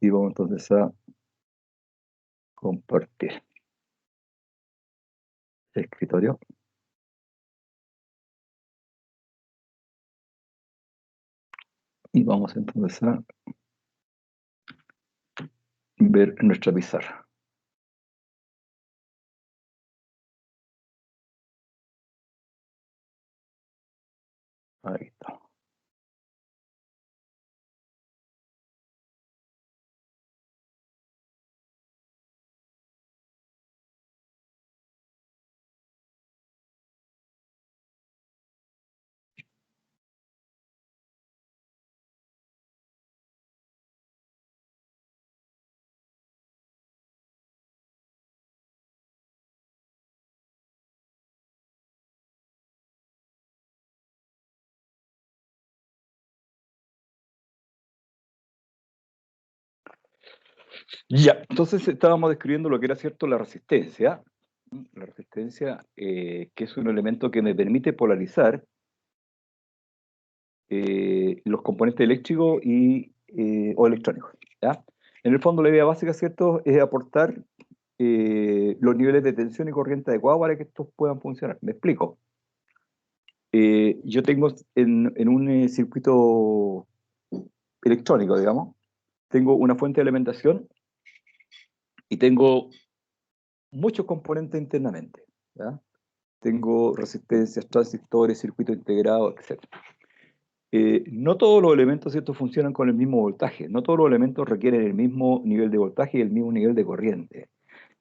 Y vamos entonces a compartir escritorio. Y vamos entonces a ver nuestra pizarra. Ahí está. Ya, entonces estábamos describiendo lo que era cierto la resistencia. La resistencia, que es un elemento que me permite polarizar los componentes eléctricos o electrónicos. ¿Ya? En el fondo, la idea básica, ¿cierto?, es aportar los niveles de tensión y corriente adecuados para que estos puedan funcionar. Me explico. Yo tengo en un circuito electrónico, digamos, tengo una fuente de alimentación y tengo muchos componentes internamente. ¿Ya? Tengo resistencias, transistores, circuito integrado, etc. No todos los elementos, ¿cierto?, funcionan con el mismo voltaje. No todos los elementos requieren el mismo nivel de voltaje y el mismo nivel de corriente.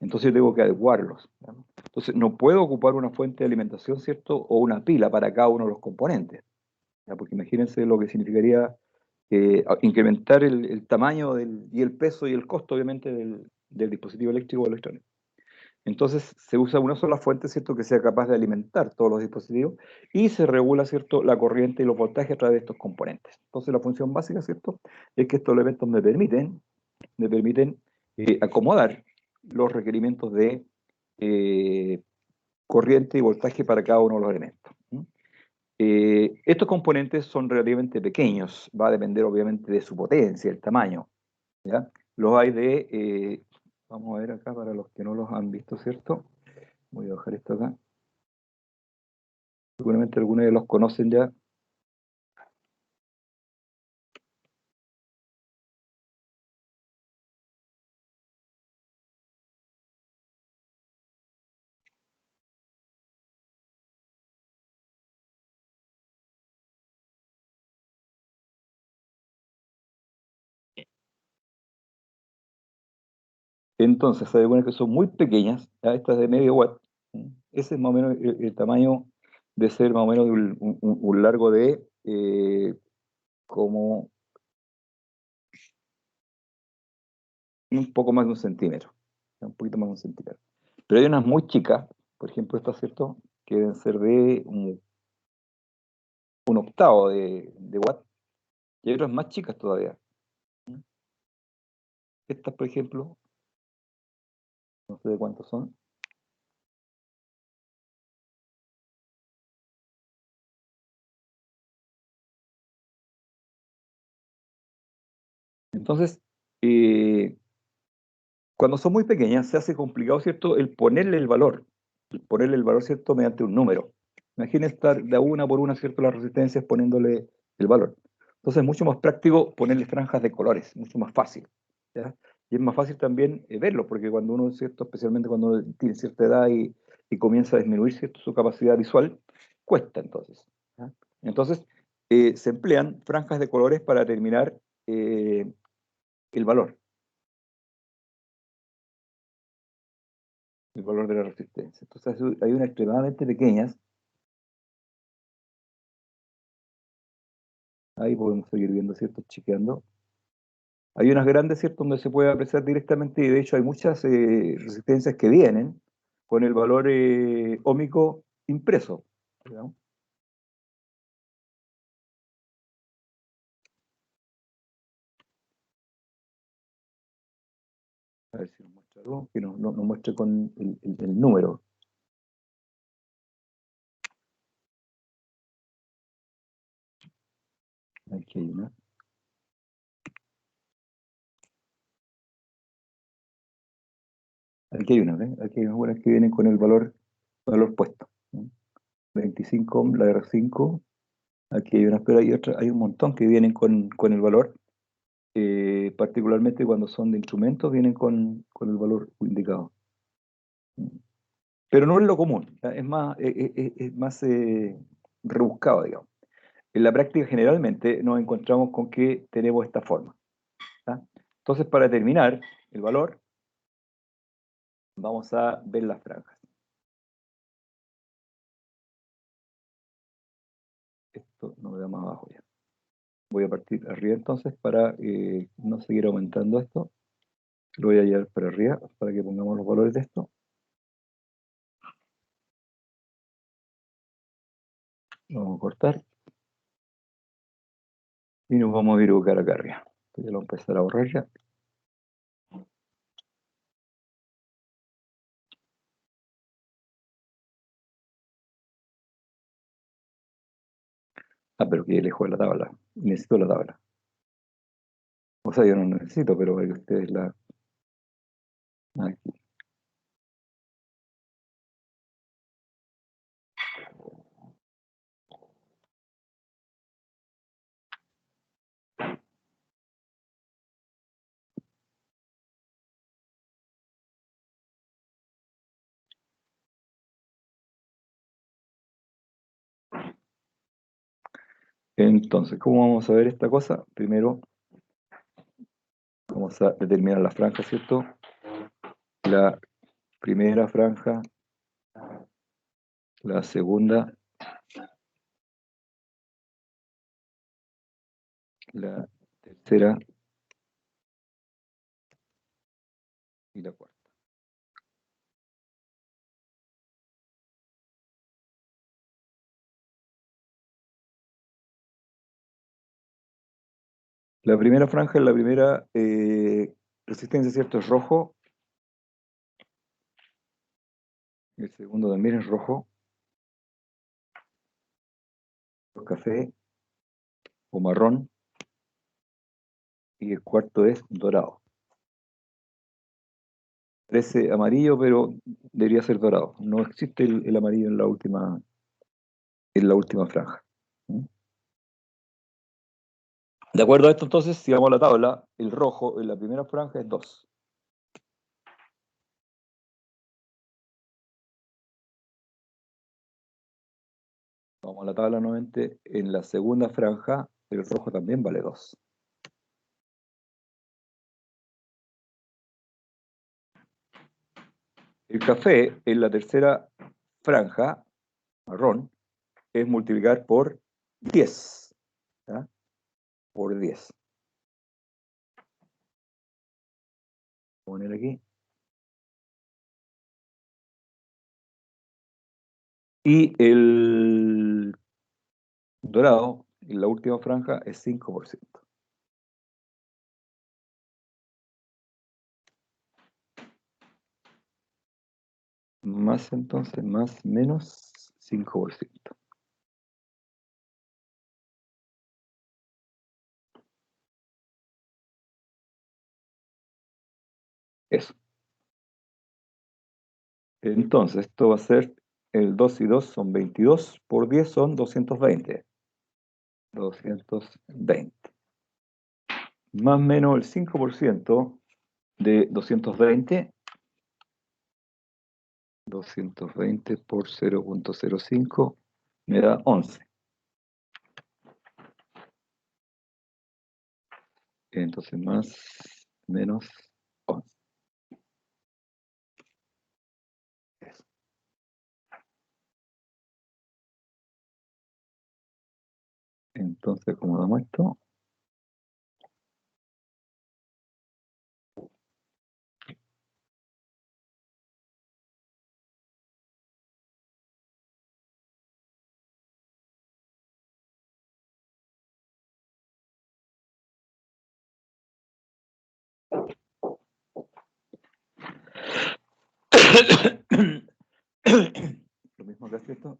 Entonces tengo que adecuarlos. ¿Ya? Entonces no puedo ocupar una fuente de alimentación, ¿cierto?, o una pila para cada uno de los componentes. ¿Ya? Porque imagínense lo que significaría incrementar el tamaño y el peso y el costo, obviamente, del dispositivo eléctrico o electrónico. Entonces se usa una sola fuente, ¿cierto?, que sea capaz de alimentar todos los dispositivos y se regula, ¿cierto?, la corriente y los voltajes a través de estos componentes. Entonces la función básica, ¿cierto?, es que estos elementos me permiten acomodar los requerimientos de eh, corriente y voltaje para cada uno de los elementos. Estos componentes son relativamente pequeños, va a depender obviamente de su potencia, el tamaño. ¿Ya? Los hay vamos a ver acá para los que no los han visto, ¿cierto? Voy a bajar esto acá. Seguramente algunos de los conocen ya. Entonces, se supone que son muy pequeñas, ¿ya? Estas de medio watt. Ese es más o menos el tamaño de ser más o menos de un largo de como un poco más de un centímetro, ¿ya? Un poquito más de un centímetro. Pero hay unas muy chicas, por ejemplo, estas, ¿cierto?, que deben ser de un octavo de watt, y hay otras más chicas todavía. Estas, por ejemplo, no sé de cuántos son. Entonces, eh, cuando son muy pequeñas, se hace complicado, ¿cierto?, el ponerle el valor, ¿cierto?, mediante un número. Imagina estar de una por una, ¿cierto?, las resistencias poniéndole el valor. Entonces es mucho más práctico ponerle franjas de colores, mucho más fácil. ¿Ya? Y es más fácil también verlo, porque cuando uno, ¿cierto?, especialmente cuando uno tiene cierta edad y comienza a disminuir, ¿cierto?, su capacidad visual, cuesta entonces. ¿Ya? Entonces, se emplean franjas de colores para determinar el valor. El valor de la resistencia. Entonces hay unas extremadamente pequeñas, ahí podemos seguir viendo, ¿cierto? Chequeando. Hay unas grandes, ¿cierto?, donde se puede apreciar directamente y de hecho hay muchas resistencias que vienen con el valor óhmico impreso. ¿Ya? A ver si nos muestra algo, que nos muestre con el número. Aquí hay una. Aquí hay una, ¿ves? Aquí hay unas buenas que vienen con el valor puesto, ¿no? 25 ohm, la R5. Aquí hay unas, pero hay otras, hay un montón que vienen con el valor. Particularmente cuando son de instrumentos, vienen con el valor indicado. Pero no es lo común, ¿ya? Es más rebuscado, digamos. En la práctica generalmente nos encontramos con que tenemos esta forma, ¿ya? Entonces, para determinar el valor, vamos a ver las franjas. Esto no me da más abajo ya. Voy a partir arriba entonces para no seguir aumentando esto. Lo voy a llevar para arriba para que pongamos los valores de esto. Lo vamos a cortar y nos vamos a ir a buscar acá arriba. Entonces ya lo voy a empezar a borrar ya. Ah, pero que lejos de la tabla. Necesito la tabla. O sea, yo no necesito, pero que ustedes la... Aquí. Entonces, ¿cómo vamos a ver esta cosa? Primero, vamos a determinar la franja, ¿cierto? La primera franja, la segunda, la tercera y la cuarta. La primera franja es la primera resistencia, ¿cierto? Es rojo. El segundo también es rojo. Café o marrón. Y el cuarto es dorado. Parece amarillo, pero debería ser dorado. No existe el amarillo en la última franja. ¿Mm? De acuerdo a esto, entonces, si vamos a la tabla, el rojo en la primera franja es 2. Vamos a la tabla nuevamente. En la segunda franja, el rojo también vale 2. El café en la tercera franja, marrón, es multiplicar por 10. ¿Ya? Por 10. Voy a poner aquí. Y el dorado, en la última franja, es 5%. Más entonces, más menos 5%. Eso. Entonces, esto va a ser el 2 y 2 son 22, por 10 son 220. 220. Más o menos el 5% de 220. 220 por 0,05 me da 11. Entonces, más menos 11. Eso. Entonces, ¿cómo damos esto? Lo mismo que hace esto.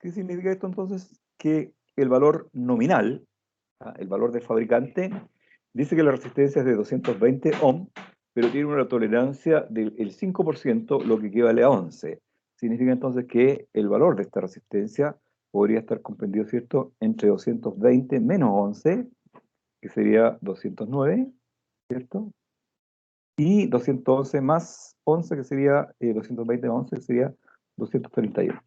¿Qué significa esto entonces? Que el valor nominal, el valor del fabricante, dice que la resistencia es de 220 ohms, pero tiene una tolerancia del 5%, lo que equivale a 11. Significa entonces que el valor de esta resistencia podría estar comprendido, ¿cierto?, entre 220 menos 11, que sería 209, ¿cierto? Y 211 más 11, que sería 220 más 11, que sería 231.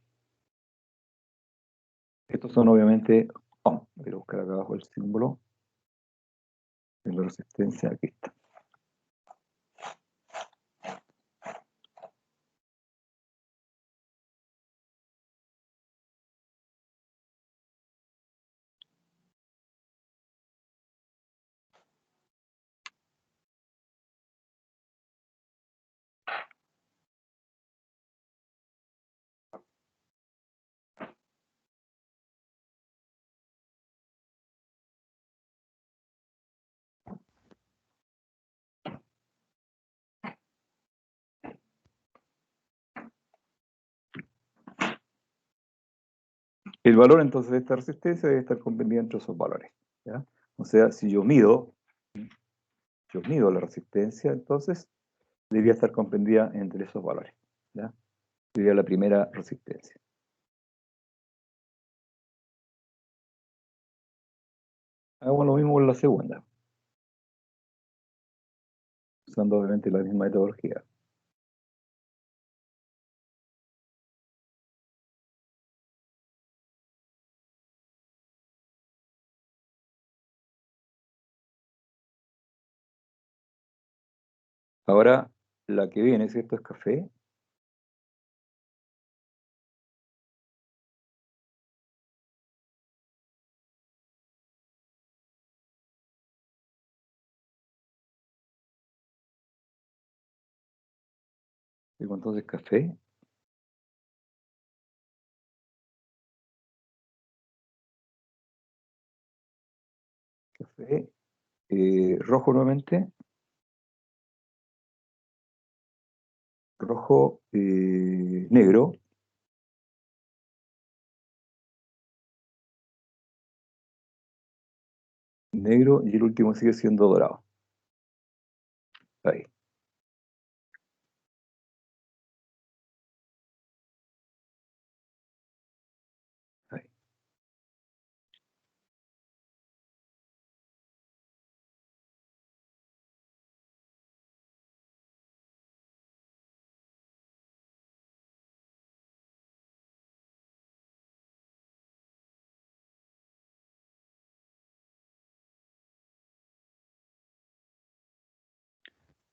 Estos son obviamente ohms. Voy a buscar acá abajo el símbolo de la resistencia. Aquí está. El valor entonces de esta resistencia debe estar comprendido entre esos valores, ¿ya? O sea, si yo mido la resistencia, entonces debería estar comprendida entre esos valores, ¿ya? Sería la primera resistencia. Hagamos lo mismo con la segunda, usando obviamente la misma metodología. Ahora, la que viene, ¿cierto? Es café. Digo entonces café, café, rojo nuevamente, rojo, negro, negro y el último sigue siendo dorado. Ahí, ahí.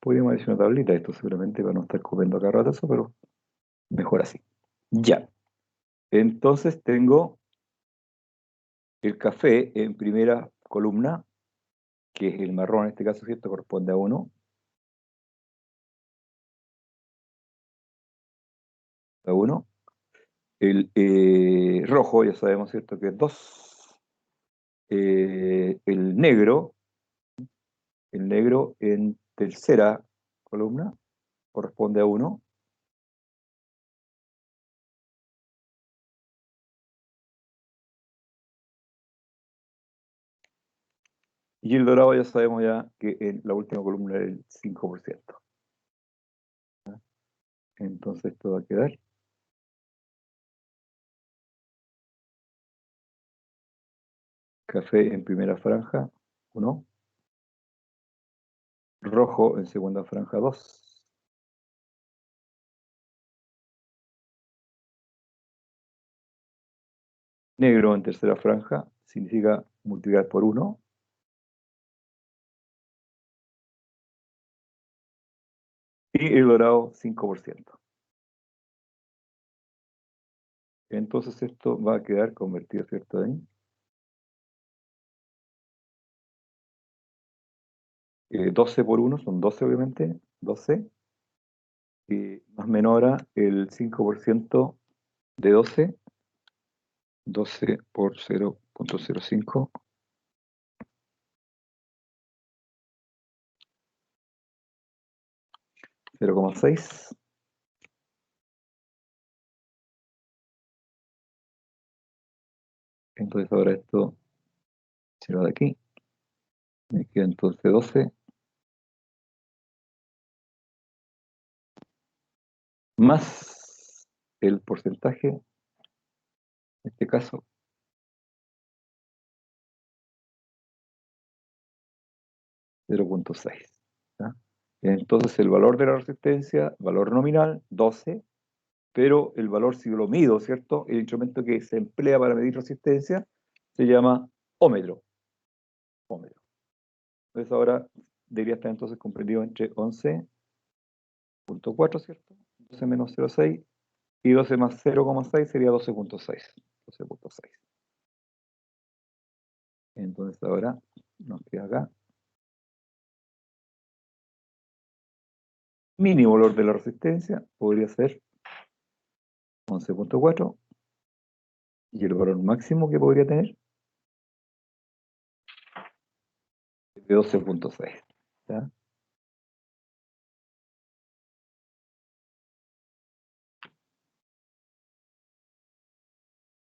Podríamos hacer una tablita, esto seguramente para no estar copiando cada rato eso, pero mejor así. Ya. Entonces tengo el café en primera columna, que es el marrón en este caso, ¿cierto? Corresponde a 1, a 1. El rojo, ya sabemos, ¿cierto? Que es 2. El negro en tercera columna corresponde a 1. Y el dorado ya sabemos ya que en la última columna es el 5%. Entonces esto va a quedar café en primera franja, 1. Rojo en segunda franja, 2. Negro en tercera franja significa multiplicar por 1. Y el dorado, 5%. Entonces esto va a quedar convertido, ¿cierto? En 12 por 1 son 12, obviamente. 12. Más menor a el 5% de 12. 12 por 0,05. 0,6. Entonces ahora esto se va de aquí. Me queda entonces 12 más el porcentaje, en este caso, 0,6. ¿Ya? Entonces el valor de la resistencia, valor nominal, 12, pero el valor, si lo mido, ¿cierto? El instrumento que se emplea para medir resistencia se llama ómetro. Ómetro. Entonces ahora debería estar entonces comprendido entre 11,4, ¿cierto? 12 menos 0,6 y 12 más 0,6 sería 12,6. 12,6. Entonces ahora nos queda acá. Mínimo valor de la resistencia podría ser 11,4 y el valor máximo que podría tener es de 12,6. ¿Ya?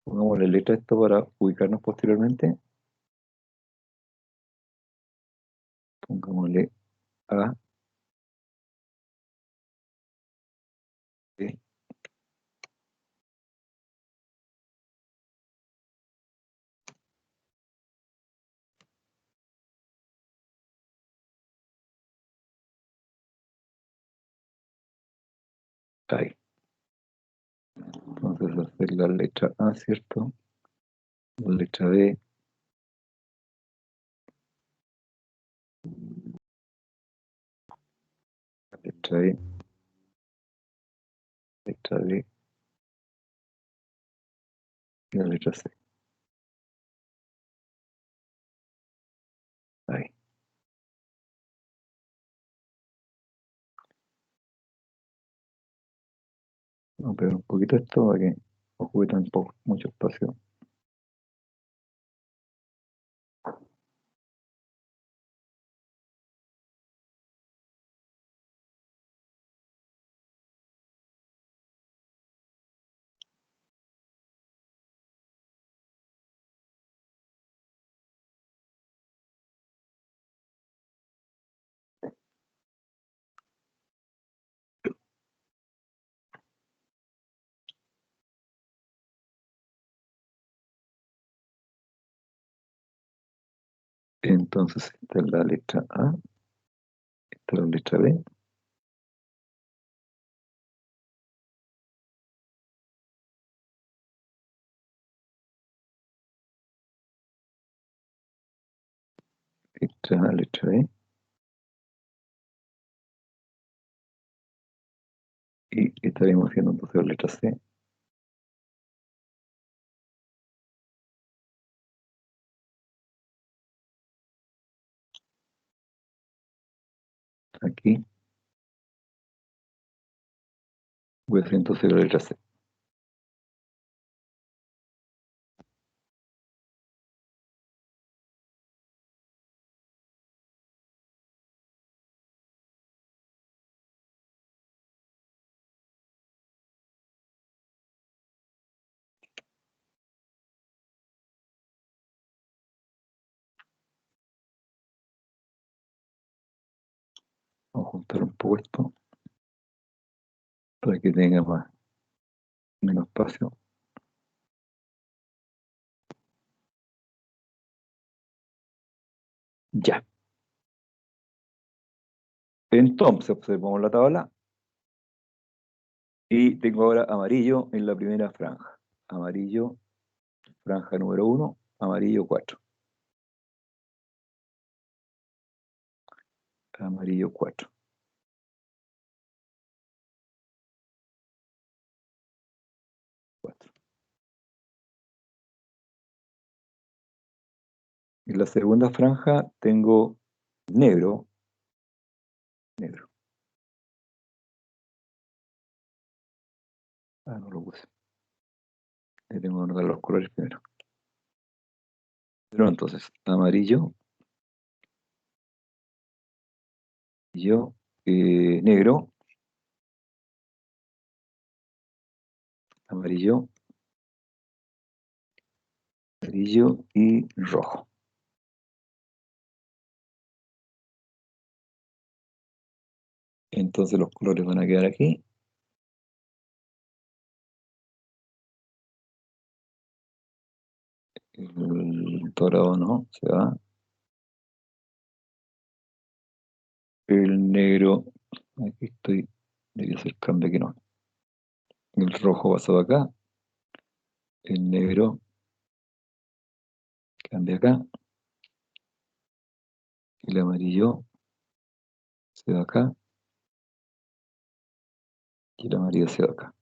Pongámosle letra a esto para ubicarnos posteriormente. Pongámosle A, B, ahí. Entonces hacer la letra A, ¿cierto? La letra B, la letra E, letra D y la letra C. Ahí. Vamos a pegar un poquito esto para que ocupe tampoco mucho espacio. Entonces esta es la letra A, esta es la letra B. Esta es la letra E. Y estaremos haciendo entonces la letra C. Aquí. Voy a hacer entonces la letra C. Vamos a juntar un poco esto para que tenga menos espacio. Ya. Entonces observamos la tabla y tengo ahora amarillo en la primera franja. Amarillo, franja número 1, amarillo 4. Amarillo 4. 4. En la segunda franja tengo negro, negro. Ah, no lo puse. Tengo que anotar los colores primero. Pero entonces, amarillo, yo, negro, amarillo, Amarillo y rojo. Entonces los colores van a quedar aquí. El dorado no, se va. El negro, aquí estoy, debería ser cambio que no. El rojo pasó acá. El negro cambia acá. El amarillo se va acá. Y el amarillo se va acá.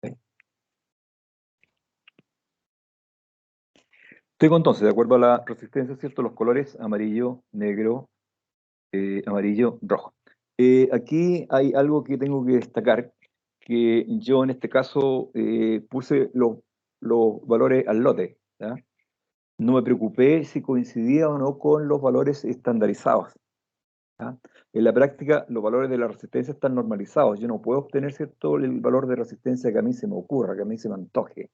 Ahí. Tengo entonces, de acuerdo a la resistencia, ¿cierto? Los colores amarillo, negro, amarillo, rojo. Aquí hay algo que tengo que destacar, que yo en este caso puse los valores al lote, ¿ya? No me preocupé si coincidía o no con los valores estandarizados, ¿ya? En la práctica, los valores de la resistencia están normalizados. Yo no puedo obtener, ¿cierto?, el valor de resistencia que a mí se me ocurra, que a mí se me antoje,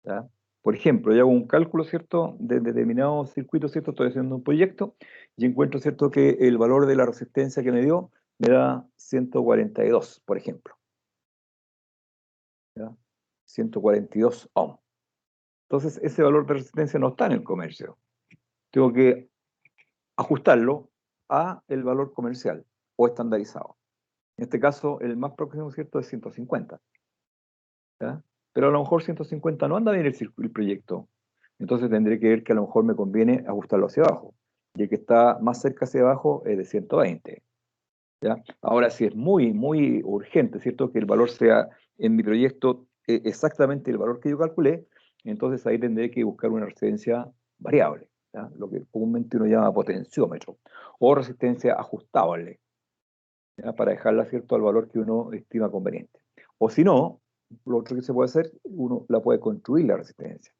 ¿ya? Por ejemplo, yo hago un cálculo, ¿cierto?, de determinado circuito, ¿cierto? Estoy haciendo un proyecto y encuentro, ¿cierto?, que el valor de la resistencia que me dio me da 142, por ejemplo, ¿ya? 142 ohms. Entonces, ese valor de resistencia no está en el comercio. Tengo que ajustarlo a el valor comercial o estandarizado. En este caso, el más próximo, ¿cierto?, es 150, ¿ya? Pero a lo mejor 150 no anda bien el proyecto. Entonces tendré que ver que a lo mejor me conviene ajustarlo hacia abajo. Y el que está más cerca hacia abajo es de 120, ¿ya? Ahora, si es muy, muy urgente, ¿cierto?, que el valor sea en mi proyecto exactamente el valor que yo calculé, entonces ahí tendré que buscar una resistencia variable, ¿ya? Lo que comúnmente uno llama potenciómetro, o resistencia ajustable, ¿ya? Para dejarla, ¿cierto?, al valor que uno estima conveniente. O si no, lo otro que se puede hacer, uno la puede construir la resistencia.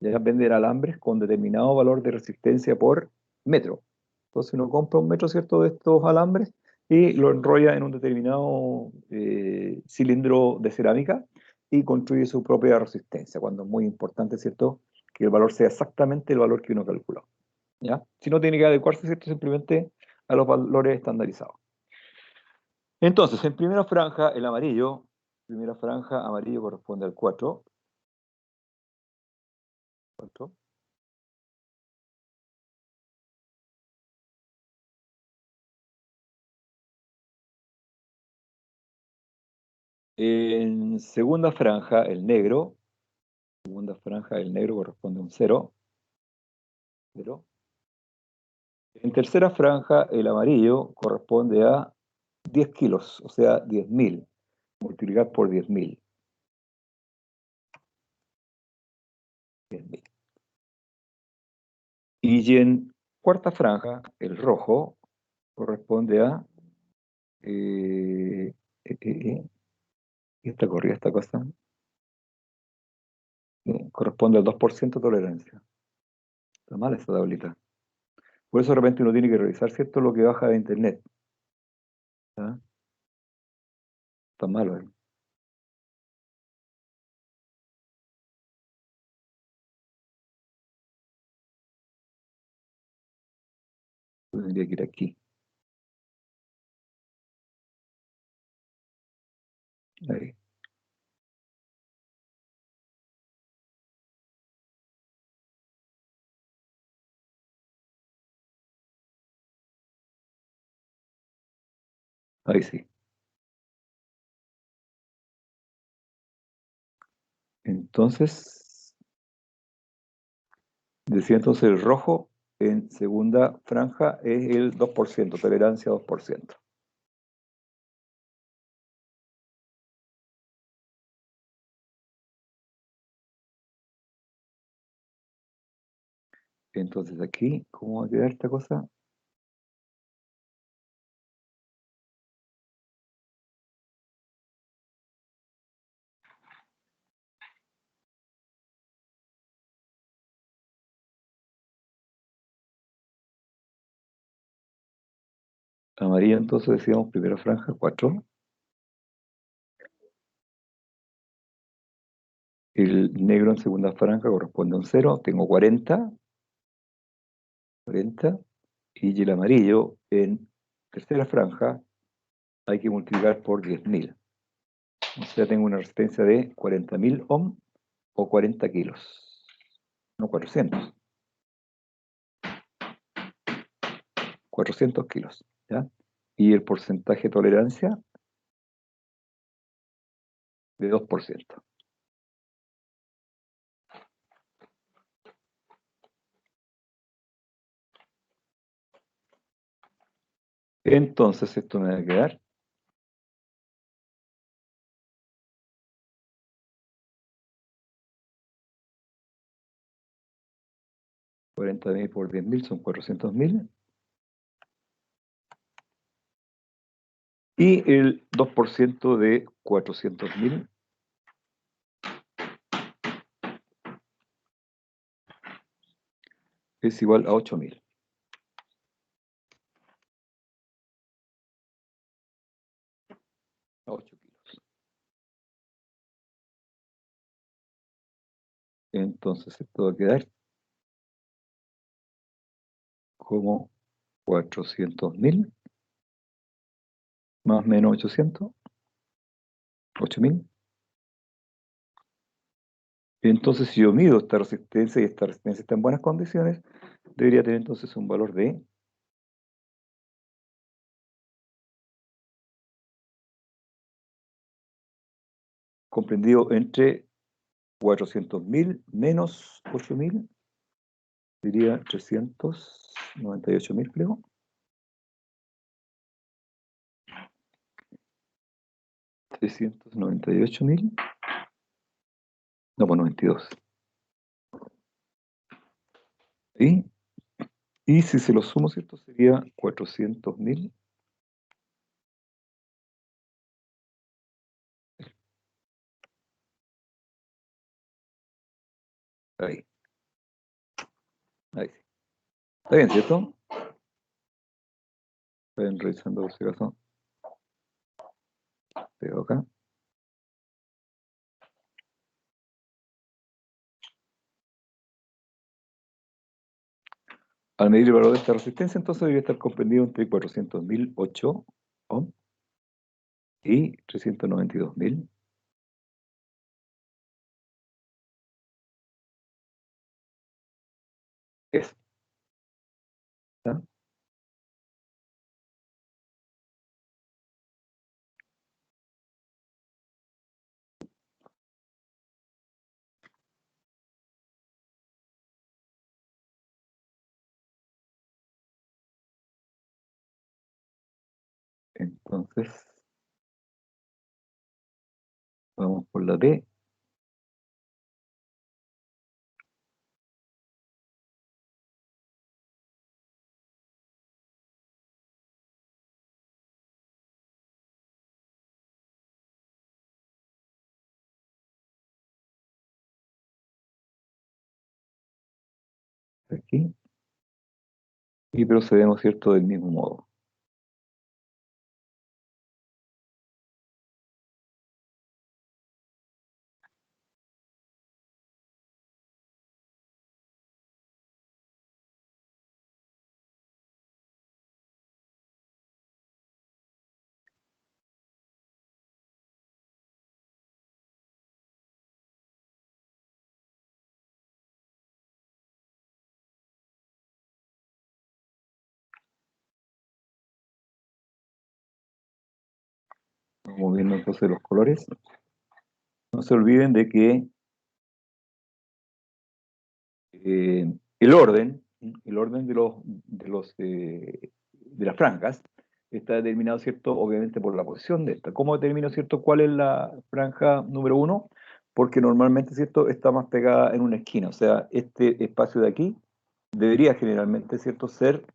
Ya vender alambres con determinado valor de resistencia por metro. Entonces uno compra un metro, ¿cierto?, de estos alambres y lo enrolla en un determinado cilindro de cerámica y construye su propia resistencia, cuando es muy importante, ¿cierto?, que el valor sea exactamente el valor que uno calculó, ¿ya? Si no, tiene que adecuarse, ¿cierto?, simplemente a los valores estandarizados. Entonces, en primera franja, el amarillo, primera franja, amarillo corresponde al 4. 4. En segunda franja, el negro corresponde a un 0. 0. En tercera franja, el amarillo corresponde a 10 kilos, o sea, 10.000. Multiplicar por 10.000. 10.000. Y en cuarta franja, el rojo corresponde a... eh, eh, eh, eh, esta corrida, esta cosa, corresponde al 2% de tolerancia. Está mal esa tablita. Por eso de repente uno tiene que revisar, ¿cierto?, lo que baja de internet. ¿Ah? Está malo, ¿eh? Tendría que ir aquí. Ahí, ahí sí. Entonces, decía entonces el rojo en segunda franja es el 2%, tolerancia 2%. Entonces aquí, ¿cómo va a quedar esta cosa? Amarillo entonces decíamos primera franja, 4. El negro en segunda franja corresponde a un 0, tengo 40, y el amarillo en tercera franja hay que multiplicar por 10.000. O sea, tengo una resistencia de 40.000 ohm o 40 kilos. No, 400. 400 kilos. ¿Ya? Y el porcentaje de tolerancia de 2%. Entonces esto me va a quedar 40.000 por 10.000 son 400.000. Y el 2% de 400.000 es igual a 8.000. A 8 kilos. Entonces esto va a quedar como 400.000 más menos 800, 8.000. Entonces, si yo mido esta resistencia y esta resistencia está en buenas condiciones, debería tener entonces un valor de comprendido entre 400.000 menos 8.000, diría 398.000, creo. $398.000. No, pues 92. Y si se lo sumo, ¿cierto? Sería 400.000. Ahí. Ahí sí. Está bien, ¿cierto? Vayan revisando por si acaso. Pego acá. Al medir el valor de esta resistencia, entonces debería estar comprendido entre 400.008 ohm y 392.000. Es. ¿Está? Entonces, vamos por la D. Aquí. Y procedemos, ¿cierto?, del mismo modo. Vamos viendo entonces los colores. No se olviden de que el orden de las franjas está determinado, ¿cierto? Obviamente por la posición de esta. ¿Cómo determino, ¿cierto?, cuál es la franja número 1? Porque normalmente, ¿cierto?, está más pegada en una esquina. O sea, este espacio de aquí debería generalmente, ¿cierto?, ser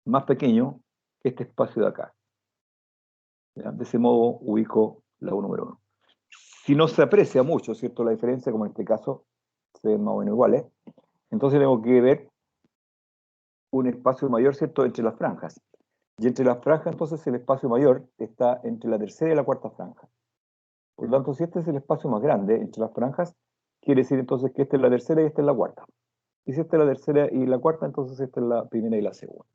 más pequeño que este espacio de acá. ¿Ya? De ese modo ubico la U número 1. Si no se aprecia mucho, ¿cierto?, la diferencia, como en este caso, se ven más o menos iguales, entonces tengo que ver un espacio mayor, ¿cierto?, entre las franjas. Y entre las franjas, entonces, el espacio mayor está entre la tercera y la cuarta franja. Por lo tanto, si este es el espacio más grande entre las franjas, quiere decir entonces que esta es la tercera y esta es la cuarta. Y si esta es la tercera y la cuarta, entonces esta es la primera y la segunda.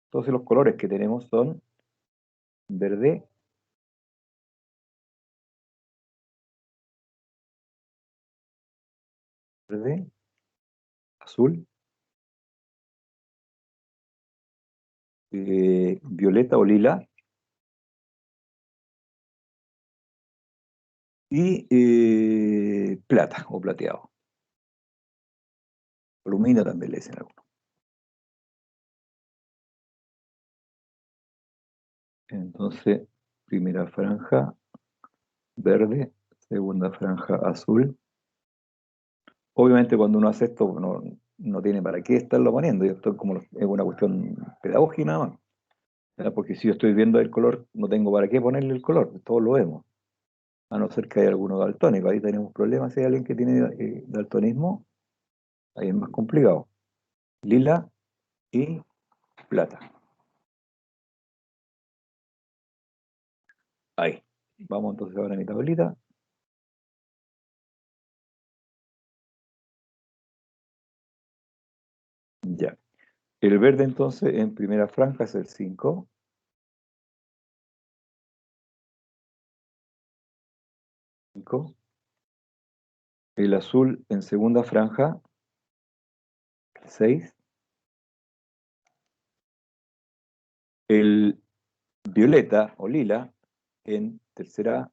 Entonces los colores que tenemos son verde, verde, azul, violeta o lila, y plata o plateado. Alumina también le dicen algunos. Entonces, primera franja verde, segunda franja azul. Obviamente cuando uno hace esto no tiene para qué estarlo poniendo, y esto es una cuestión pedagógica nada más. ¿Ya? Porque si yo estoy viendo el color, no tengo para qué ponerle el color, todos lo vemos. A no ser que haya alguno daltónico, ahí tenemos problemas. Si hay alguien que tiene daltonismo, ahí es más complicado. Lila y plata. Ahí. Vamos entonces ahora a mi tablita. Ya. El verde entonces en primera franja es el 5. 5. El azul en segunda franja, el 6. El violeta o lila en tercera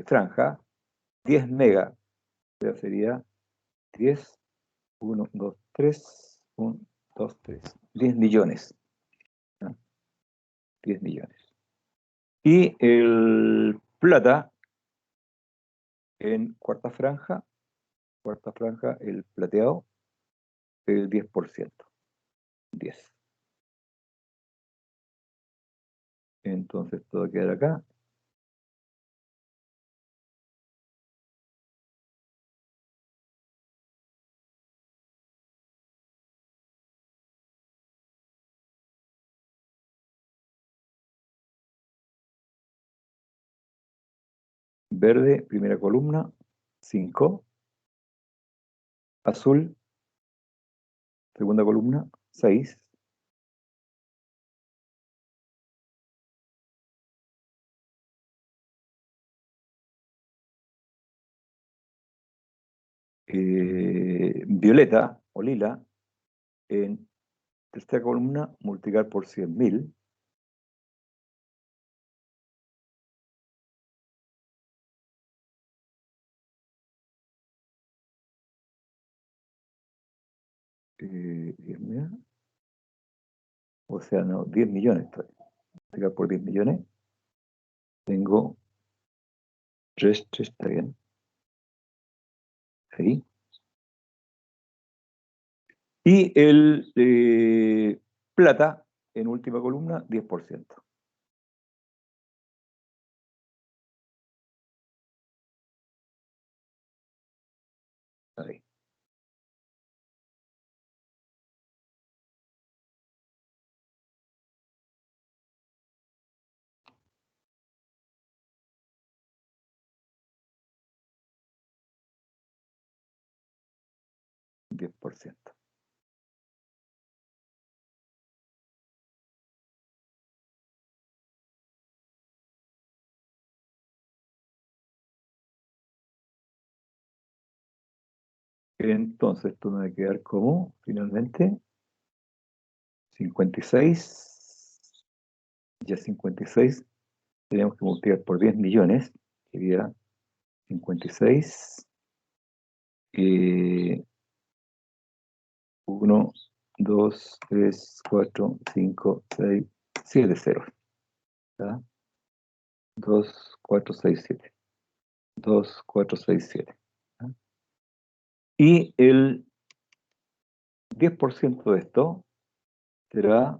franja, 10 mega. O sea, sería 10, 1, 2, 3, 1, 2, 3. 10 millones. ¿No? 10 millones. Y el plata en cuarta franja, el plateado, el 10%. 10. Entonces todo queda acá. Verde, primera columna, 5. Azul, segunda columna, 6. Violeta o lila en tercera columna, multiplicar por 100.000. O sea, no, 10 millones. Multiplicar por 10 millones. Tengo 3, 3, está bien. Ahí. Y el plata en última columna, 10%. Ahí. Diez por ciento. Entonces, esto me va a quedar como, finalmente, 56. Ya 56 tenemos que multiplicar por 10 millones, que sería 56. 1, 2, 3, 4, 5, 6, 7 ceros. ¿Ya? 2, 4, 6, 7. 2, 4, 6, 7. ¿Ya? Y el 10% de esto será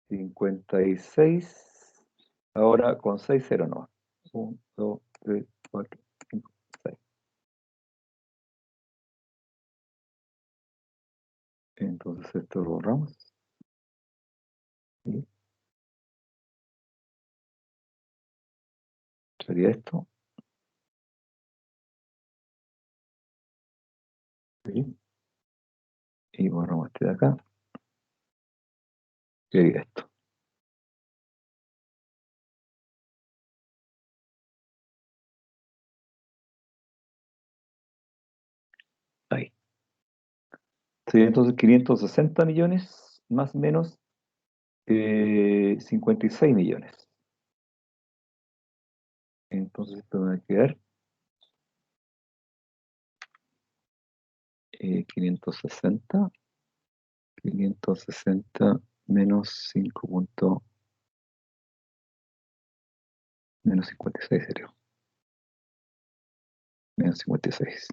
56. Ahora con 6 ceros no. 1, 2, 3, 4, 5, 6. Entonces esto lo borramos. Y sería esto. Ahí. Y borramos este de acá. Y esto. Ahí. Sería entonces 560 millones más o menos 56 millones. Entonces esto me va a quedar 560 menos 5 punto, menos 56 sería. Menos 56.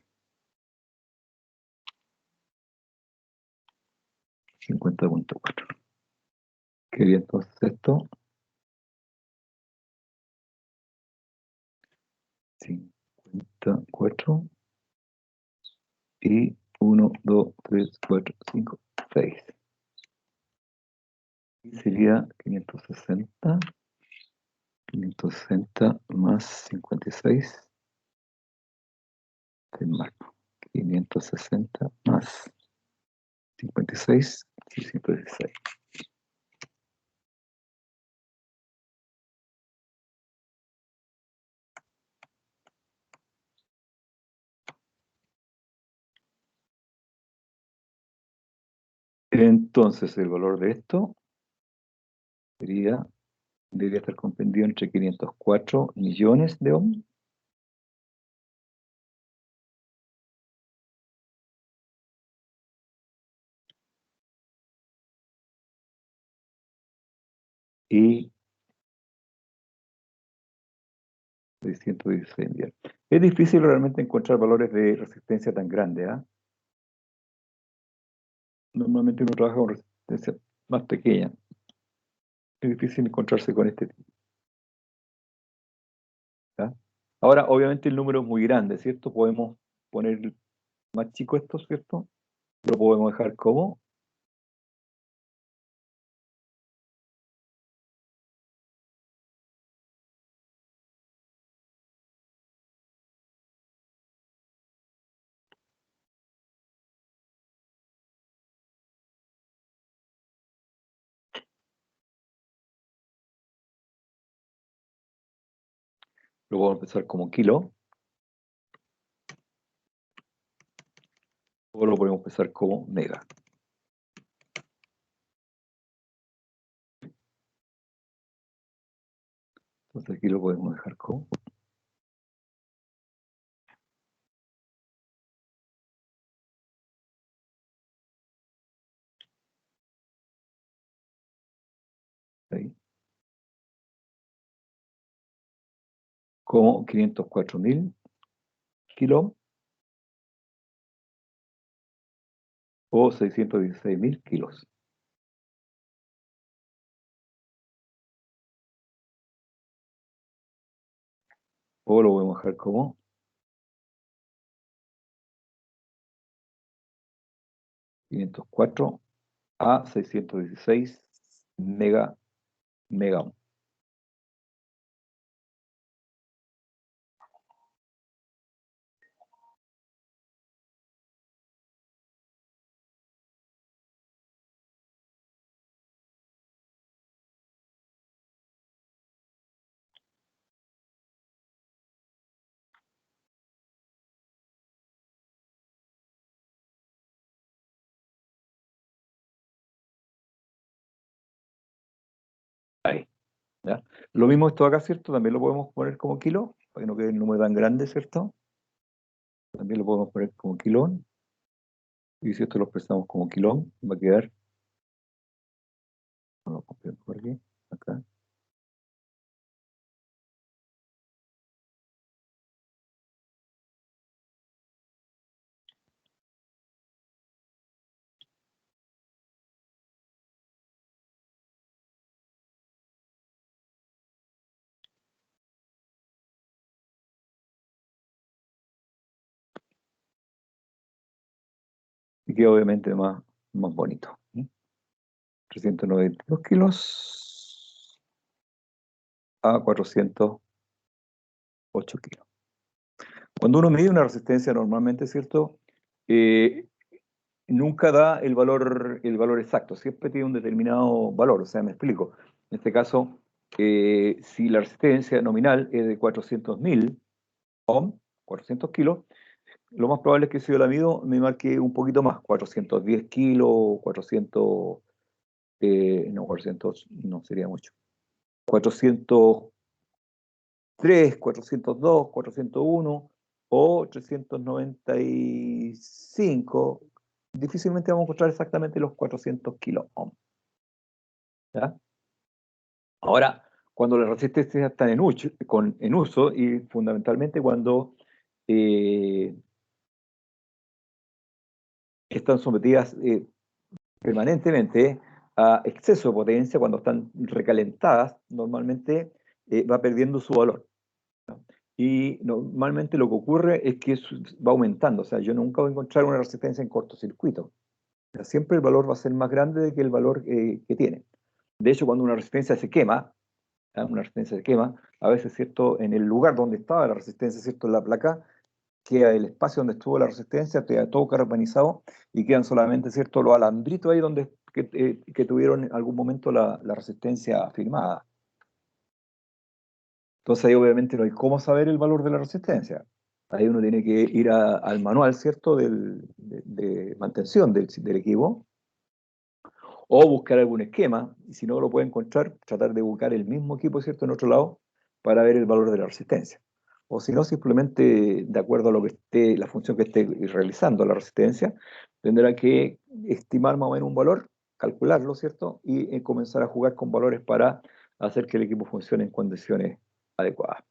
50.4. Quería entonces esto. 54. Y 1, 2, 3, 4, 5, 6. Y sería 560 más 56. El marco. 560 más 56, 616. Entonces el valor de esto debería estar comprendido entre 504 millones de ohm y 616 millones. Es difícil realmente encontrar valores de resistencia tan grandes, ¿ah? Normalmente uno trabaja con resistencia más pequeña. Es difícil encontrarse con este tipo. ¿Ya? Ahora, obviamente el número es muy grande, ¿cierto? Podemos poner más chico esto, ¿cierto? Lo podemos dejar como lo podemos empezar como kilo, o lo podemos empezar como mega. Entonces aquí lo podemos dejar como ahí, como 504.000 kilos o 616.000 kilos. O lo podemos dejar como 504 a 616 mega. Ahí, ¿ya? Lo mismo esto acá, ¿cierto? También lo podemos poner como kilo, para que no quede el número tan grande, ¿cierto? También lo podemos poner como kilón. Y si esto lo expresamos como kilón, va a quedar, no lo copiamos por aquí, acá. Y queda obviamente más bonito. 392 kilos a 408 kilos. Cuando uno mide una resistencia normalmente, ¿cierto? nunca da el valor exacto, siempre tiene un determinado valor, o sea, me explico. En este caso, si la resistencia nominal es de 400.000 ohm, 400 kilos, lo más probable es que si yo la mido me marque un poquito más, 410 kilos, 400, no, 400 no sería mucho, 403, 402, 401 o 395. Difícilmente vamos a encontrar exactamente los 400 kilo ohm, ¿ya? Ahora, cuando las resistencias están en uso y fundamentalmente cuando eh, están sometidas permanentemente a exceso de potencia, cuando están recalentadas, normalmente va perdiendo su valor, ¿no? Y normalmente lo que ocurre es que va aumentando, o sea, yo nunca voy a encontrar una resistencia en cortocircuito. O sea, siempre el valor va a ser más grande que el valor que tiene. De hecho, cuando una resistencia se quema, ¿ya? Una resistencia se quema, a veces, ¿cierto? En el lugar donde estaba la resistencia, ¿cierto? En la placa, queda el espacio donde estuvo la resistencia, queda todo carbonizado y quedan solamente, ¿cierto? Los alambritos ahí que tuvieron en algún momento la resistencia firmada. Entonces ahí obviamente no hay cómo saber el valor de la resistencia. Ahí uno tiene que ir al manual, ¿cierto? De mantención del equipo, o buscar algún esquema, y si no lo puede encontrar, tratar de buscar el mismo equipo, ¿cierto?, en otro lado, para ver el valor de la resistencia. O si no, simplemente de acuerdo a lo que esté, la función que esté realizando la resistencia, tendrá que estimar más o menos un valor, calcularlo, ¿cierto? Y comenzar a jugar con valores para hacer que el equipo funcione en condiciones adecuadas.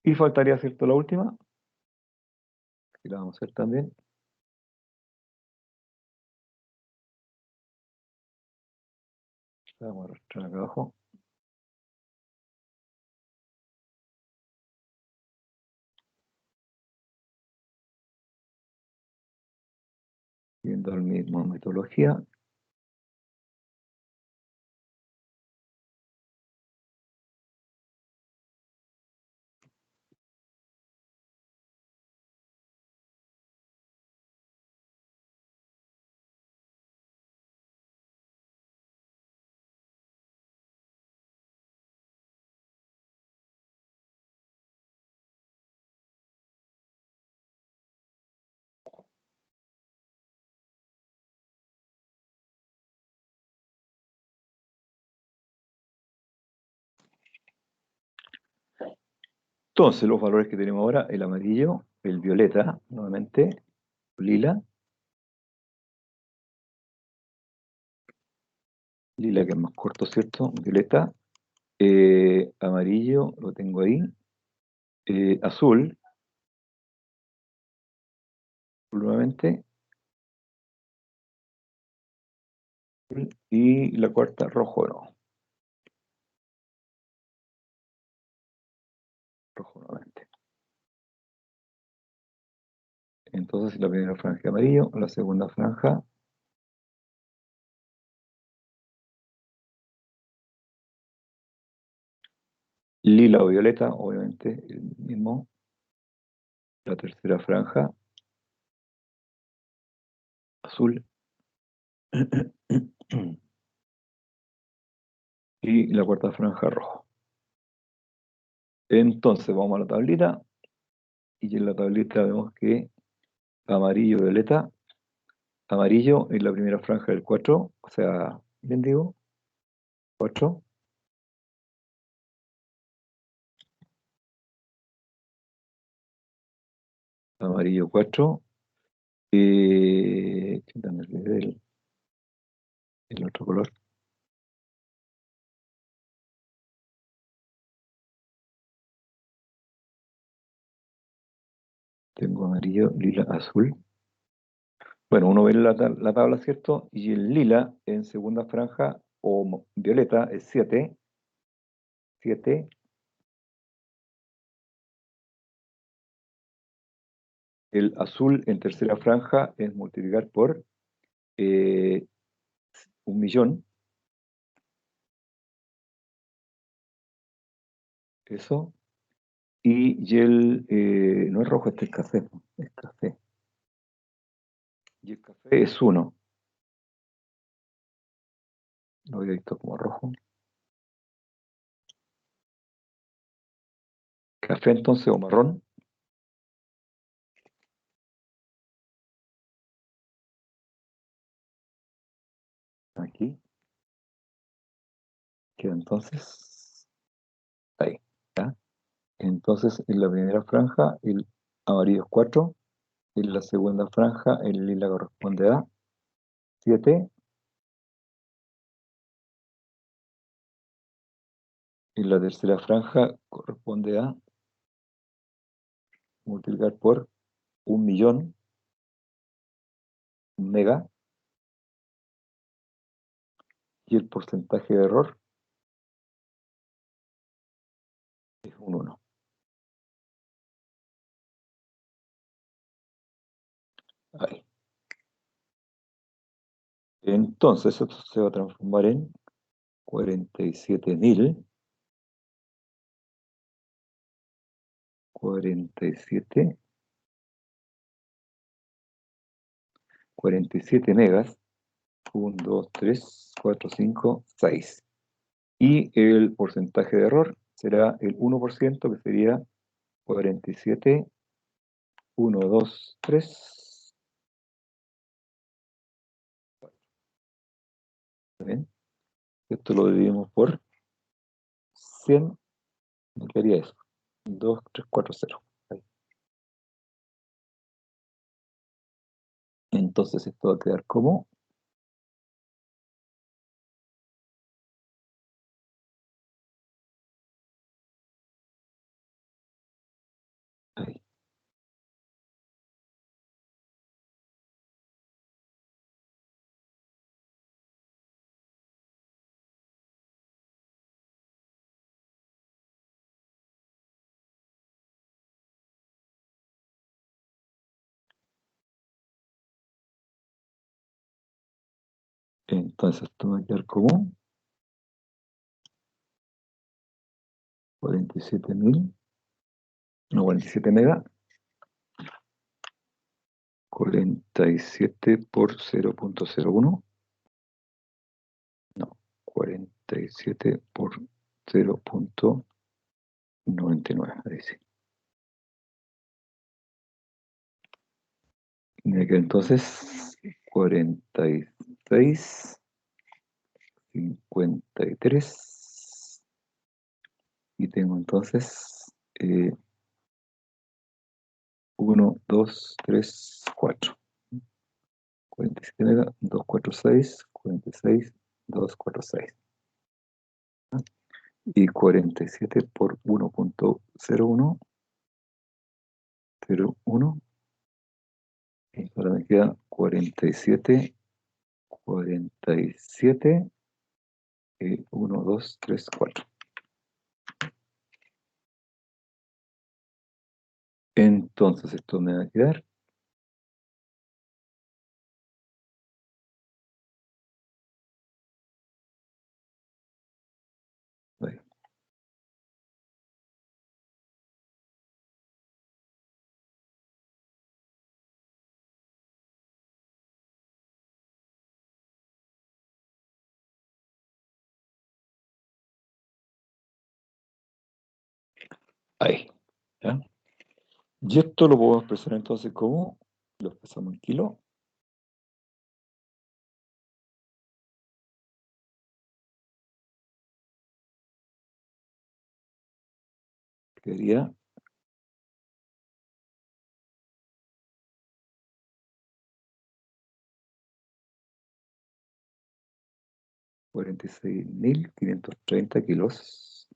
Y faltaría, ¿cierto?, la última, que la vamos a hacer también. La vamos a arrastrar acá abajo. Viendo la misma metodología. Entonces, los valores que tenemos ahora, el amarillo, el violeta, nuevamente, lila, lila que es más corto, ¿cierto? Violeta, amarillo, lo tengo ahí, azul, nuevamente, y la cuarta, rojo, no, rojo nuevamente. Entonces, la primera franja amarillo, la segunda franja, lila o violeta, obviamente, el mismo, la tercera franja, azul, y la cuarta franja, rojo. Entonces, vamos a la tablita, y en la tablita vemos que amarillo, violeta, amarillo en la primera franja del 4, o sea, bien digo, 4, amarillo 4, chuta, me olvidé el otro color, tengo amarillo, lila, azul. Bueno, uno ve la tabla, ¿cierto? Y el lila en segunda franja o violeta es 7, 7, el azul en tercera franja es multiplicar por eh, 1.000.000, eso, Y el, no es rojo, este es café, es café. Y el café es 1. Lo había visto como rojo. Café entonces o marrón. Aquí. Queda entonces ahí. ¿Ya? Entonces en la primera franja el amarillo es 4. En la segunda franja el lila corresponde a 7. En la tercera franja corresponde a multiplicar por 1.000.000 mega. Y el porcentaje de error es un 1. Ahí. Entonces esto se va a transformar en 47.000. 47, 47 megas. 1, 2, 3, 4, 5, 6. Y el porcentaje de error será el 1%, que sería 47, 1, 2, 3. ¿Bien? Esto lo dividimos por 100. Me quedaría eso. 2, 3, 4, 0. Ahí. Entonces esto va a quedar como ahí. Entonces esto va a quedar como 47.000, no, 47 mega, 47 por 0.01, no, 47 por 0.99, ahí sí. Mira que entonces 46, 53, y tengo entonces 1, 2, 3, 4. 47 mega, 246, 46, 246. Y 47 por 1.01, 01. Y ahora me queda 47, 47, 1, 2, 3, 4. Entonces esto me va a quedar ahí. Ahí, ¿ya? Y esto lo podemos expresar entonces como, lo expresamos en kilo, que sería 46.530 kilos.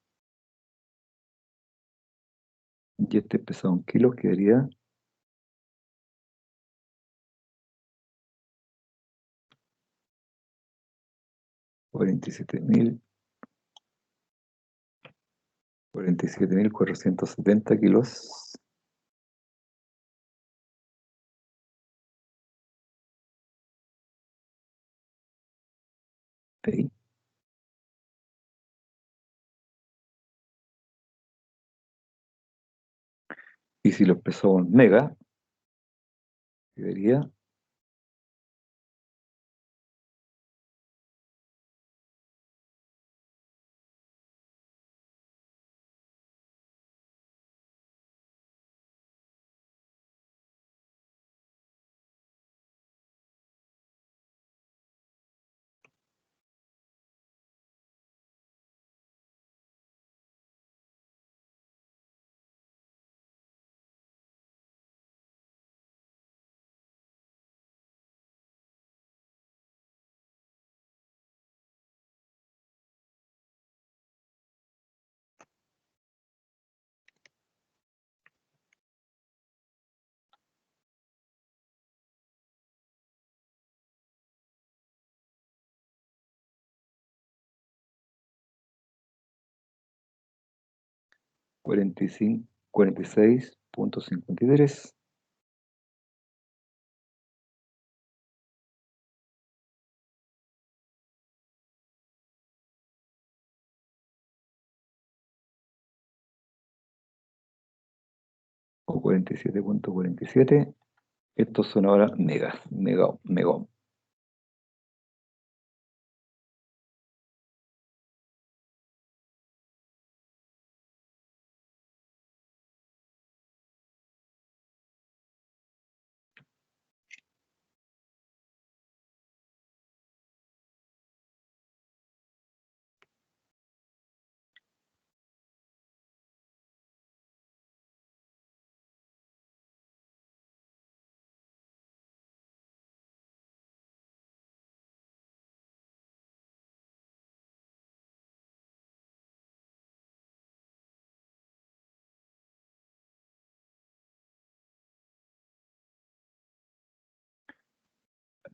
Y este pesado en kilos quedaría 47.000, 47.470 kilos. Ahí. Y si lo expresamos en mega, debería 45, 46.53. O 47.47. Estos son ahora megas, megón.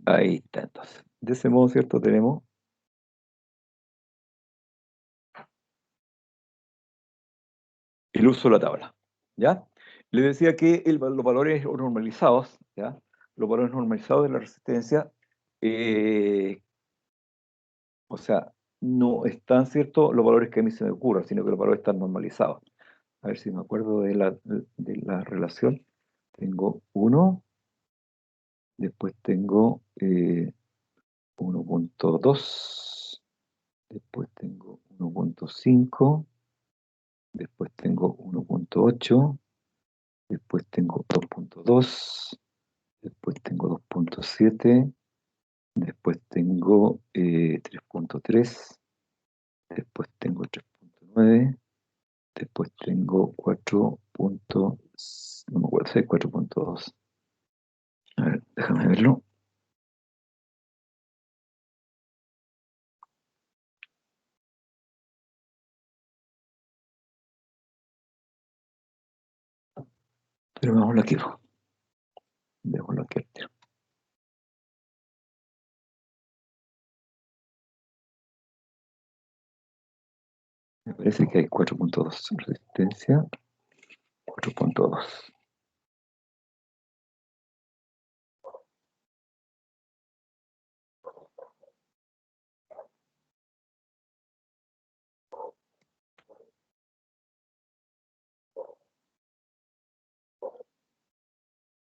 Ahí está entonces. De ese modo, ¿cierto? Tenemos el uso de la tabla. ¿Ya? Le decía que los valores normalizados, ¿ya? Los valores normalizados de la resistencia, eh, o sea, no están, ¿cierto? Los valores que a mí se me ocurran, sino que los valores están normalizados. A ver si me acuerdo de la relación. Tengo 1, después tengo 1.2, después tengo 1.5, después tengo 1.8, después tengo 2.2, después tengo 2.7, después tengo 3.3, después tengo 3.9, después tengo 4. No me acuerdo si hay 4.2. A ver, déjame verlo. Pero veámoslo aquí. Démoslo aquí al tiro. Me parece que hay 4.2 resistencia. 4.2.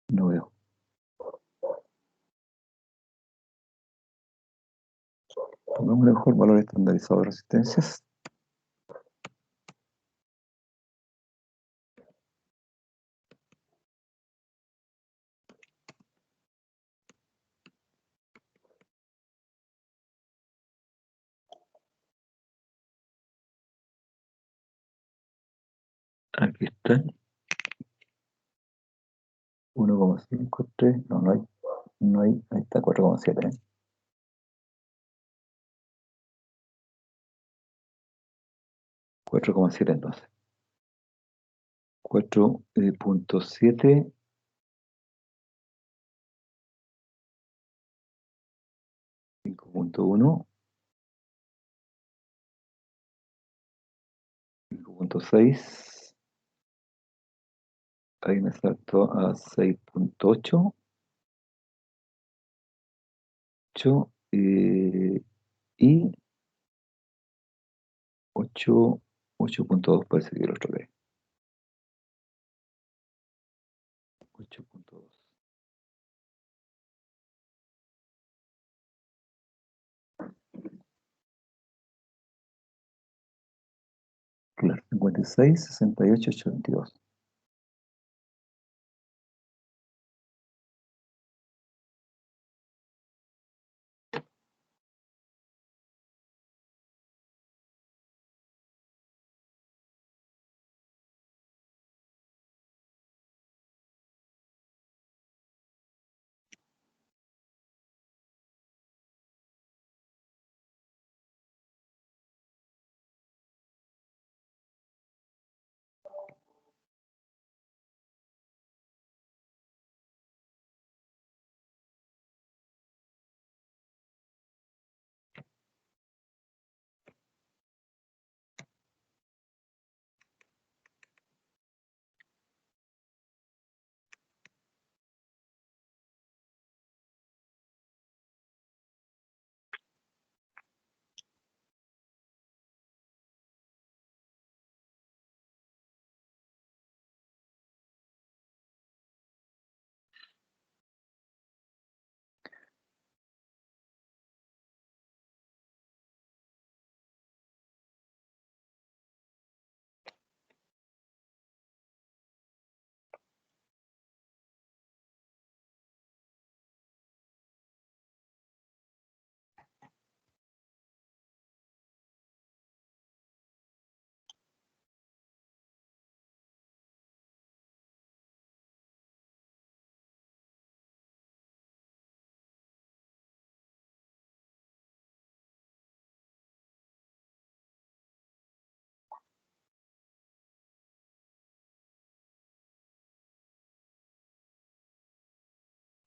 No veo. Pongamos mejor valor estandarizado de resistencias. Aquí están. 1,53. No, no hay. No hay. Ahí está 4,7. 4,7 entonces. 4.7. 5.1. 5.6. Ahí me saltó a 6.8. 8. Y 8.2 parece que el otro vez. 8.2. Claro, 56, 68, 82.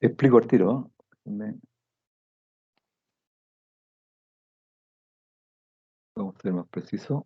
Te explico el tiro, ¿no? Vamos a ser más preciso.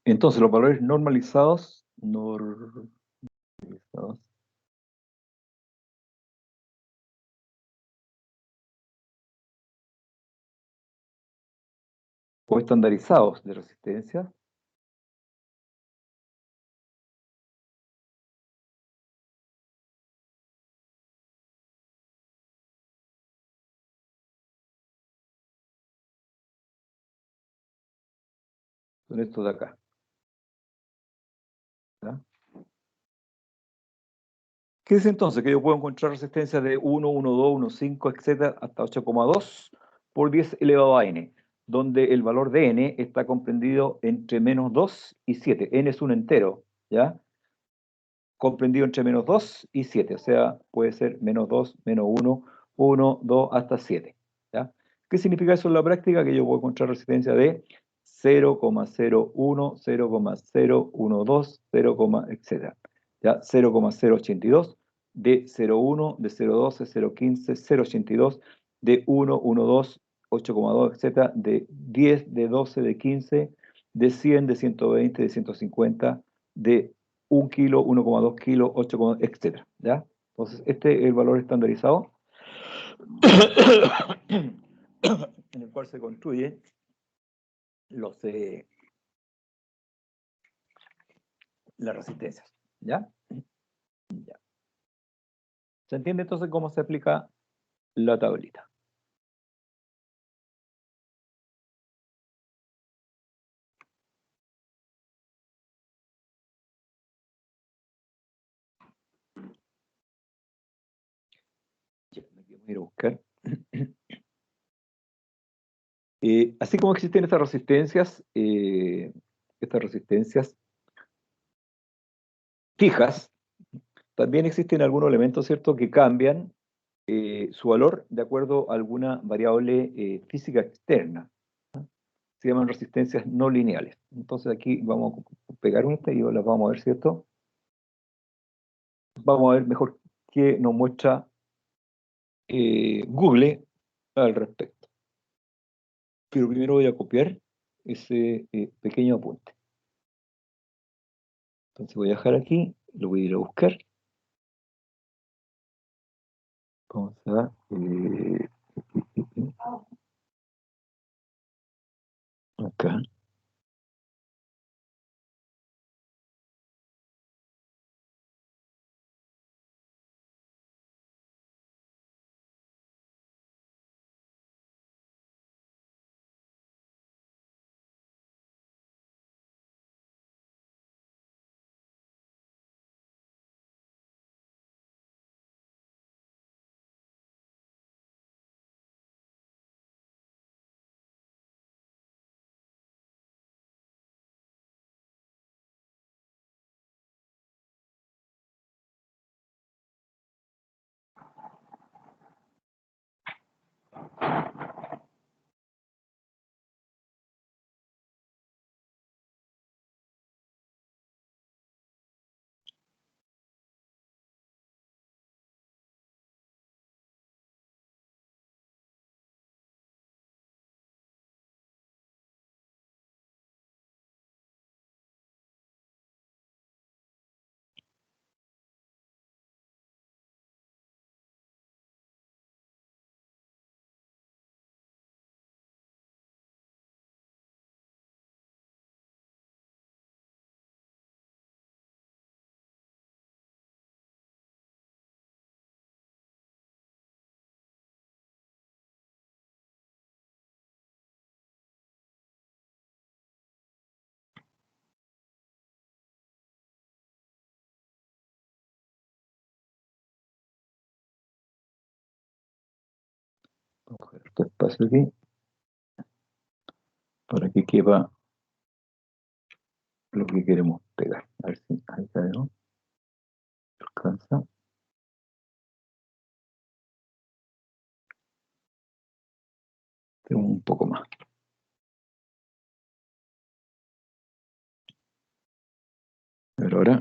Entonces, los valores normalizados, o estandarizados de resistencia Son estos de acá. ¿Ya? ¿Qué dice entonces? Que yo puedo encontrar resistencias de 1, 1,2, 1,5, etcétera, hasta 8,2 por 10 elevado a n, donde el valor de n está comprendido entre menos 2 y 7. N es un entero, ¿ya? Comprendido entre menos 2 y 7, o sea, puede ser menos 2, menos 1, 1, 2, hasta 7. ¿Ya? ¿Qué significa eso en la práctica? Que yo puedo encontrar resistencia de 0,01, 0,012, 0, etcétera. ¿Ya? 0,082, de 0,1, de 0,12, 0,15, 0,82, de 1, 1,2, 8,2, etcétera, de 10, de 12, de 15, de 100, de 120, de 150, de 1 kilo, 1,2 kilos, 8, etcétera, ¿ya? Entonces, este es el valor estandarizado en el cual se construyen los, las resistencias, ¿ya? Ya. ¿Se entiende entonces cómo se aplica la tablita? Ya, aquí voy a ir a buscar. Así como existen estas resistencias fijas, también existen algunos elementos, ¿cierto?, que cambian su valor de acuerdo a alguna variable física externa. Se llaman resistencias no lineales. Entonces aquí vamos a pegar un y las vamos a ver, ¿cierto? Vamos a ver mejor qué nos muestra Google al respecto. Pero primero voy a copiar ese pequeño apunte. Entonces voy a dejar aquí, lo voy a ir a buscar. Vamos a... acá. Vamos a coger este espacio aquí para que quepa lo que queremos pegar. A ver si ahí está, ¿no? Alcanza. Tengo un poco más. Pero ahora...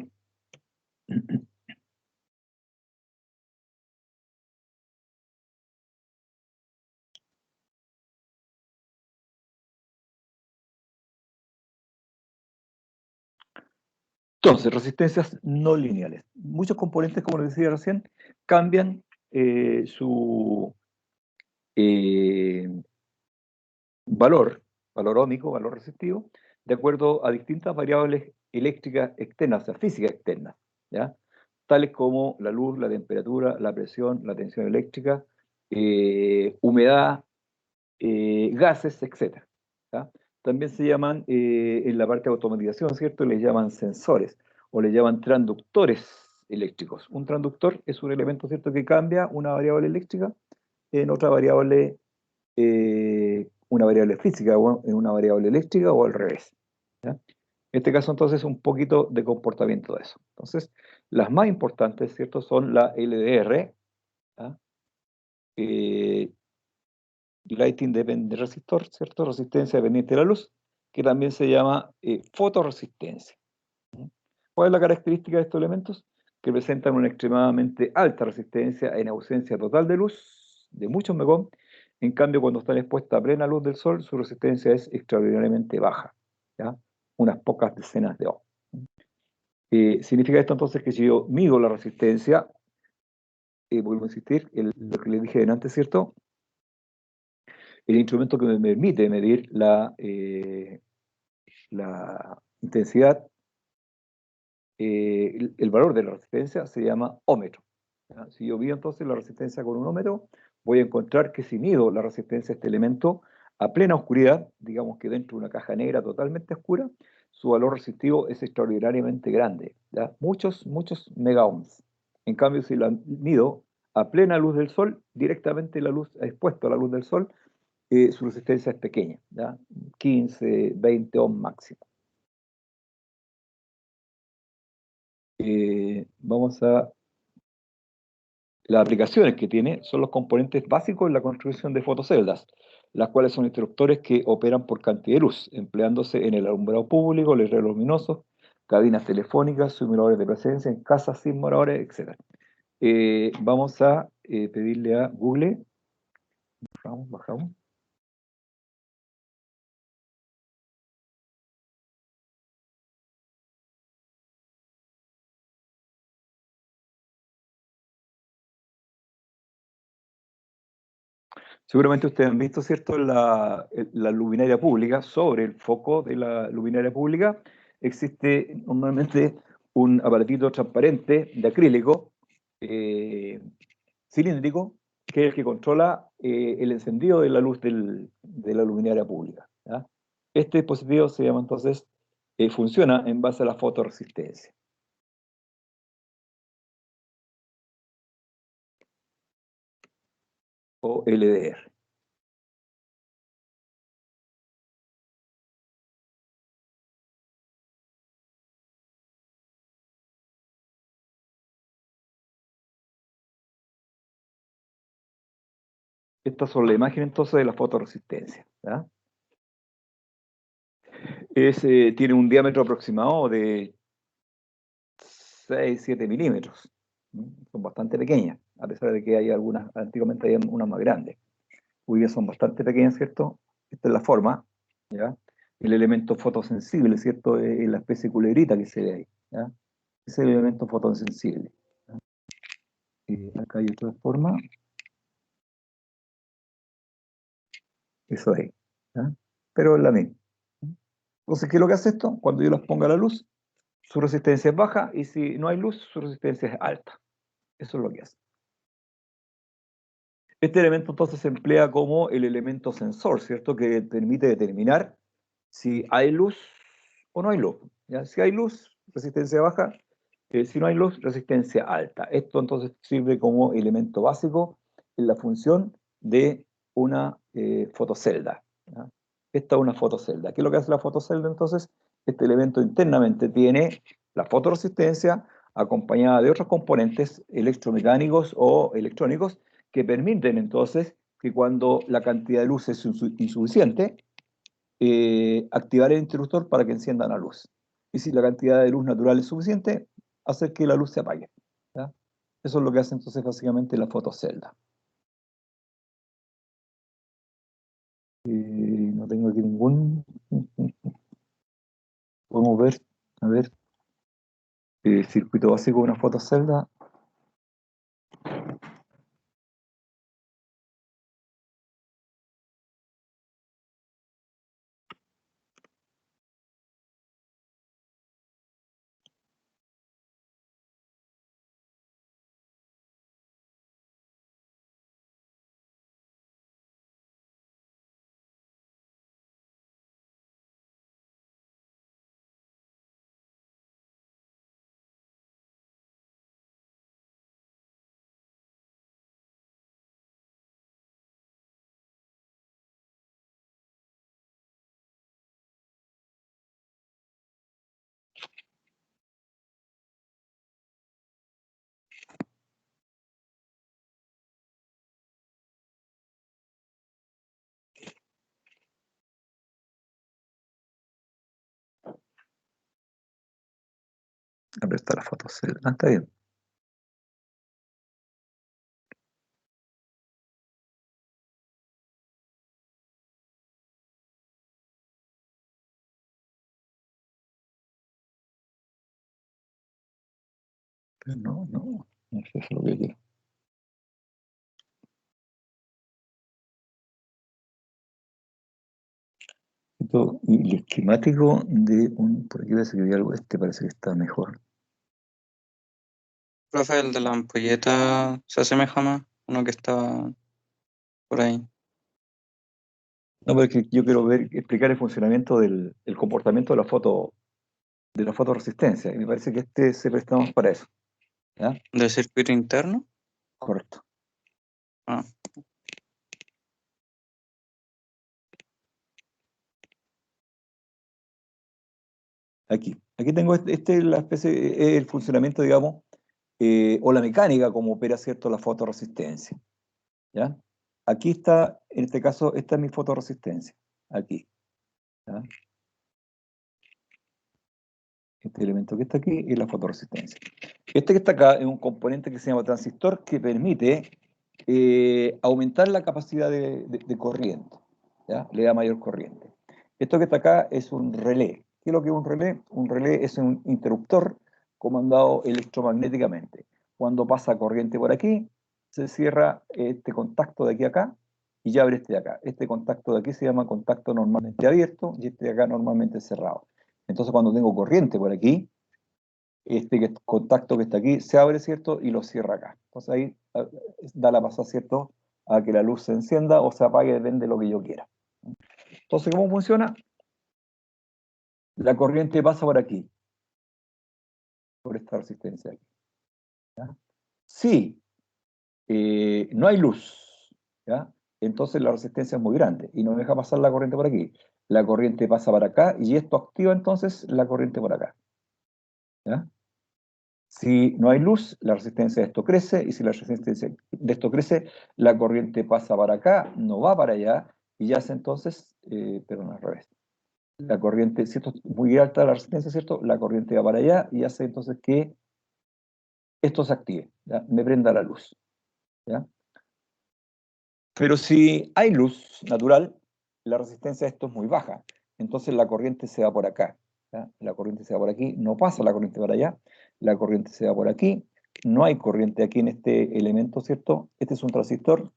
Entonces, resistencias no lineales. Muchos componentes, como les decía recién, cambian su eh, valor ómico, valor resistivo, de acuerdo a distintas variables eléctricas externas, o sea, físicas externas, ¿ya? Tales como la luz, la temperatura, la presión, la tensión eléctrica, humedad, gases, etc. ¿Ya? también se llaman, en la parte de automatización, ¿cierto? Les llaman sensores o les llaman transductores eléctricos. Un transductor es un elemento, ¿cierto?, que cambia una variable eléctrica en otra variable, una variable física o en una variable eléctrica o al revés. ¿Ya? En este caso, entonces, un poquito de comportamiento de eso. Entonces, las más importantes, ¿cierto?, son la LDR, ¿ya? Eh, Lighting Dependent Resistor, ¿cierto? Resistencia dependiente de la luz, que también se llama fotoresistencia. ¿Mm? ¿Cuál es la característica de estos elementos? Que presentan una extremadamente alta resistencia en ausencia total de luz, de muchos megón. En cambio, cuando están expuestas a plena luz del sol, su resistencia es extraordinariamente baja, ¿ya? Unas pocas decenas de ohms. Significa esto entonces que si yo mido la resistencia, vuelvo a insistir, lo que les dije antes, ¿cierto? El instrumento que me permite medir la intensidad, el valor de la resistencia se llama ómetro. ¿Ya? Si yo mido entonces la resistencia con un ómetro, voy a encontrar que si mido la resistencia de este elemento a plena oscuridad, digamos que dentro de una caja negra totalmente oscura, su valor resistivo es extraordinariamente grande, ¿ya? Muchos megaohms. En cambio, si la mido a plena luz del sol, directamente la luz, expuesto a la luz del sol, su resistencia es pequeña, ¿ya? 15, 20 ohms máximo. Vamos a... Las aplicaciones que tiene son los componentes básicos en la construcción de fotoceldas, las cuales son interruptores que operan por cantidad de luz, empleándose en el alumbrado público, letreros luminosos, cabinas telefónicas, simuladores de presencia en casas sin moradores, etc. Vamos a pedirle a Google, bajamos. Seguramente ustedes han visto, ¿cierto?, la luminaria pública. Sobre el foco de la luminaria pública existe normalmente un aparatito transparente de acrílico, eh, cilíndrico, que es el que controla el encendido de la luz de la luminaria pública, ¿ya? Este dispositivo se llama entonces, funciona en base a la fotoresistencia, o LDR. Estas son las imágenes entonces de la fotoresistencia, ¿ya? Tiene un diámetro aproximado de 6, 7 milímetros. Son bastante pequeñas, a pesar de que hay algunas, antiguamente había unas más grandes. Hoy día son bastante pequeñas, ¿cierto? Esta es la forma, ¿ya? El elemento fotosensible, ¿cierto? Es la especie de culebrita que se ve ahí, ¿ya? Es el elemento fotosensible, ¿ya? Acá hay otra forma, eso ahí, ¿ya? Pero es la misma. Entonces, ¿qué es lo que hace esto? Cuando yo las pongo a la luz, su resistencia es baja, y si no hay luz, su resistencia es alta. Eso es lo que hace. Este elemento entonces se emplea como el elemento sensor, ¿cierto? Que permite determinar si hay luz o no hay luz, ¿ya? Si hay luz, resistencia baja; si no hay luz, resistencia alta. Esto entonces sirve como elemento básico en la función de una fotocelda, ¿ya? Esta es una fotocelda. ¿Qué es lo que hace la fotocelda entonces? Este elemento internamente tiene la fotoresistencia acompañada de otros componentes electromecánicos o electrónicos que permiten entonces que cuando la cantidad de luz es insuficiente, activar el interruptor para que encienda la luz. Y si la cantidad de luz natural es suficiente, hacer que la luz se apague, ¿ya? Eso es lo que hace entonces básicamente la fotocelda. No tengo aquí ningún... Podemos ver, a ver, circuito básico de una fotocelda. Ahí está la fotocelda. Ah, está bien. Pero no sé si es lo que quiero. Y el esquemático de un, por aquí parece que vi algo, este parece que está mejor. Profe, el de la ampolleta se asemeja más, uno que está por ahí. No, pero es que yo quiero ver, explicar el funcionamiento el comportamiento de la fotoresistencia. Y me parece que este se presta más para eso. ¿Ya? ¿Del circuito interno? Correcto. Ah, Aquí tengo este es la especie, el funcionamiento, digamos, o la mecánica como opera, ¿cierto?, la fotoresistencia. ¿Ya? Aquí está, en este caso, esta es mi fotoresistencia. Aquí. ¿Ya? Este elemento que está aquí es la fotoresistencia. Este que está acá es un componente que se llama transistor que permite aumentar la capacidad de corriente. ¿Ya? Le da mayor corriente. Esto que está acá es un relé. ¿Qué es lo que es un relé? Un relé es un interruptor comandado electromagnéticamente. Cuando pasa corriente por aquí, se cierra este contacto de aquí a acá y ya abre este de acá. Este contacto de aquí se llama contacto normalmente abierto y este de acá normalmente cerrado. Entonces, cuando tengo corriente por aquí, contacto que está aquí se abre, ¿cierto? Y lo cierra acá. Entonces ahí da la pasada, ¿cierto? A que la luz se encienda o se apague, depende de lo que yo quiera. Entonces, ¿cómo funciona? La corriente pasa por aquí, por esta resistencia aquí. ¿Ya? Si no hay luz, ¿ya? Entonces la resistencia es muy grande y no deja pasar la corriente por aquí. La corriente pasa para acá y esto activa entonces la corriente por acá. ¿Ya? Si no hay luz, la resistencia de esto crece, y si la resistencia de esto crece, la corriente pasa para acá, no va para allá, y ya hace entonces, perdón, al revés. La corriente, si esto es muy alta la resistencia, ¿cierto? La corriente va para allá y hace entonces que esto se active, ¿ya? Me prenda la luz, ¿ya? Pero si hay luz natural, la resistencia de esto es muy baja, entonces la corriente se va por acá, ¿ya? La corriente se va por aquí, no pasa la corriente para allá, la corriente se va por aquí, no hay corriente aquí en este elemento, ¿cierto? Este es un transistor,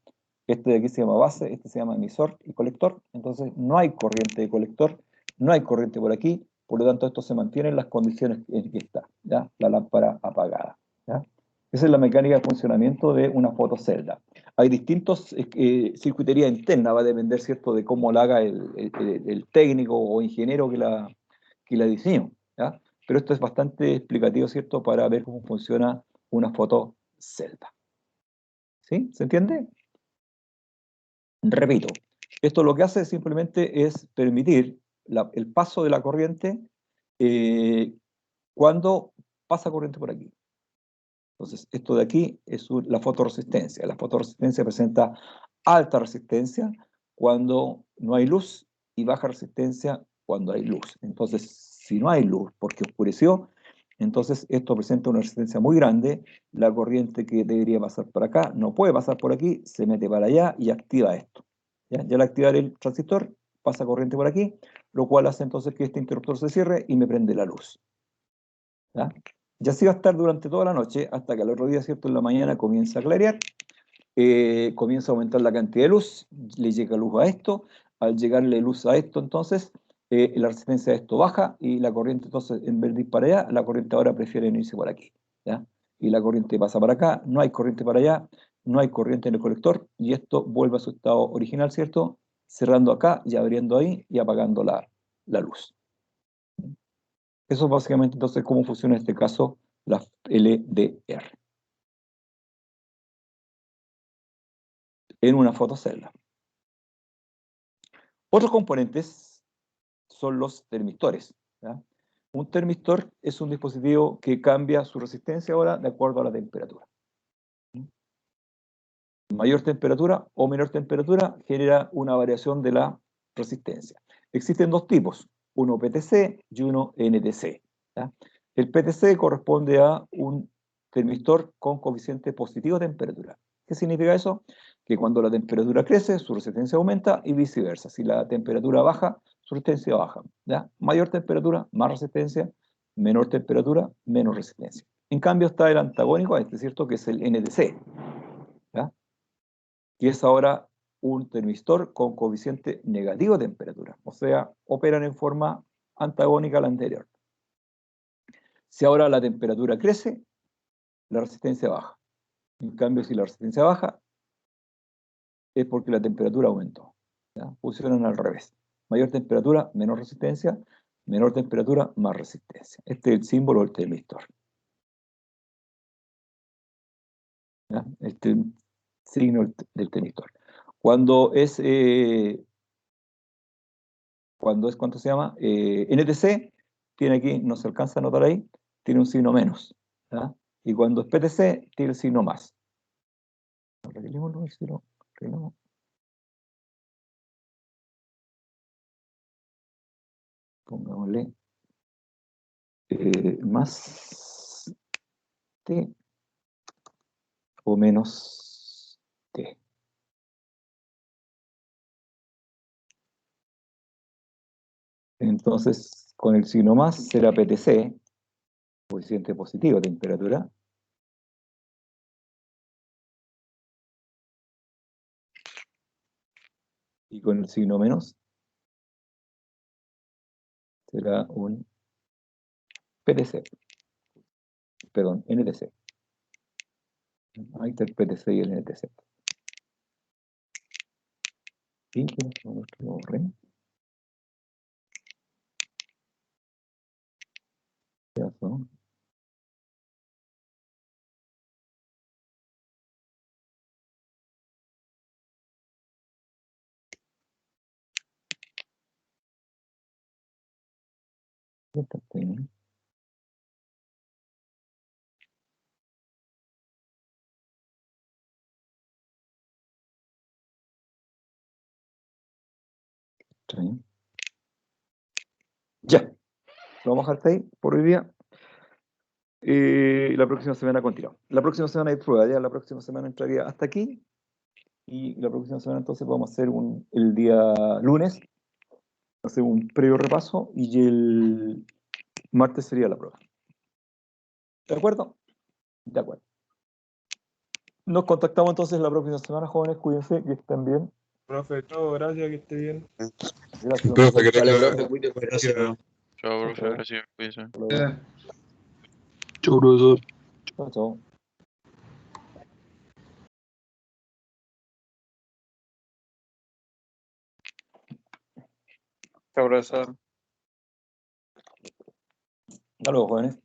este de aquí se llama base, este se llama emisor y colector, entonces no hay corriente de colector, no hay corriente por aquí, por lo tanto esto se mantiene en las condiciones en que está, ¿ya? La lámpara apagada, ¿ya? Esa es la mecánica de funcionamiento de una fotocelda. Hay distintos circuitería interna, va a depender, ¿cierto?, de cómo la haga el técnico o ingeniero que la diseñó, ¿ya? Pero esto es bastante explicativo, ¿cierto?, para ver cómo funciona una fotocelda. ¿Sí? ¿Se entiende? Repito, esto lo que hace simplemente es permitir el paso de la corriente eh, cuando pasa corriente por aquí. Entonces, esto de aquí es la fotoresistencia. La fotoresistencia presenta alta resistencia cuando no hay luz y baja resistencia cuando hay luz. Entonces, si no hay luz porque oscureció, entonces esto presenta una resistencia muy grande. La corriente que debería pasar por acá no puede pasar por aquí, se mete para allá y activa esto. ¿Ya? Y al activar el transistor, pasa corriente por aquí, lo cual hace entonces que este interruptor se cierre y me prende la luz. ¿Ya? Y así va a estar durante toda la noche hasta que al otro día, ¿cierto?, en la mañana comienza a clarear, comienza a aumentar la cantidad de luz, le llega luz a esto, al llegarle luz a esto, entonces la resistencia de esto baja y la corriente, entonces, en vez de ir para allá, la corriente ahora prefiere irse por aquí, ¿ya? Y la corriente pasa para acá, no hay corriente para allá, no hay corriente en el colector y esto vuelve a su estado original, ¿cierto? Cerrando acá y abriendo ahí y apagando la luz. Eso es básicamente entonces cómo funciona en este caso la LDR en una fotocelda. Otros componentes son los termistores, ¿ya? Un termistor es un dispositivo que cambia su resistencia ahora de acuerdo a la temperatura. Mayor temperatura o menor temperatura genera una variación de la resistencia. Existen dos tipos, uno PTC y uno NTC, ¿ya? El PTC corresponde a un termistor con coeficiente positivo de temperatura. ¿Qué significa eso? Que cuando la temperatura crece, su resistencia aumenta y viceversa. Si la temperatura baja, su resistencia baja. ¿Ya? Mayor temperatura, más resistencia, menor temperatura, menos resistencia. En cambio está el antagónico a este, ¿cierto? Que es el NTC, ¿ya? Que es ahora un termistor con coeficiente negativo de temperatura. O sea, operan en forma antagónica a la anterior. Si ahora la temperatura crece, la resistencia baja. En cambio, si la resistencia baja, es porque la temperatura aumentó. ¿Ya? Funcionan al revés. Mayor temperatura, menor resistencia. Menor temperatura, más resistencia. Este es el símbolo del termistor. ¿Ya? Este es el signo del termistor. Cuando es, ¿cuánto se llama? NTC, tiene aquí, no se alcanza a notar ahí, tiene un signo menos. ¿Ya? Y cuando es PTC, tiene el signo más. Arreglémoslo, arreglémoslo. Pongámosle más T o menos T. Entonces, con el signo más será PTC, coeficiente positivo de temperatura. Y con el signo menos será un PTC. Perdón, NTC. Ahí está el PTC y el NTC. ¿Y qué lo borré? Ya son. Ya está bien. Está bien. Ya. Lo vamos a dejar ahí por hoy día. La próxima semana continúa. La próxima semana hay prueba, ya la próxima semana entraría hasta aquí. Y la próxima semana entonces vamos a hacer el día lunes, hacemos un previo repaso y el martes sería la prueba. ¿De acuerdo? De acuerdo. Nos contactamos entonces la próxima semana, jóvenes, cuídense, que estén bien. Profe, todo, gracias, que esté bien. Gracias. Profe, que Vale, tenga profe, cuídate. gracias. Chao, Chao, profe, chao. gracias, cuídese. Hasta luego. Chau, profesor. Chao, chao. Chao, profesor. Hasta luego, jóvenes.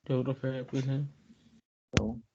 Chao, profe, cuídense. Chao.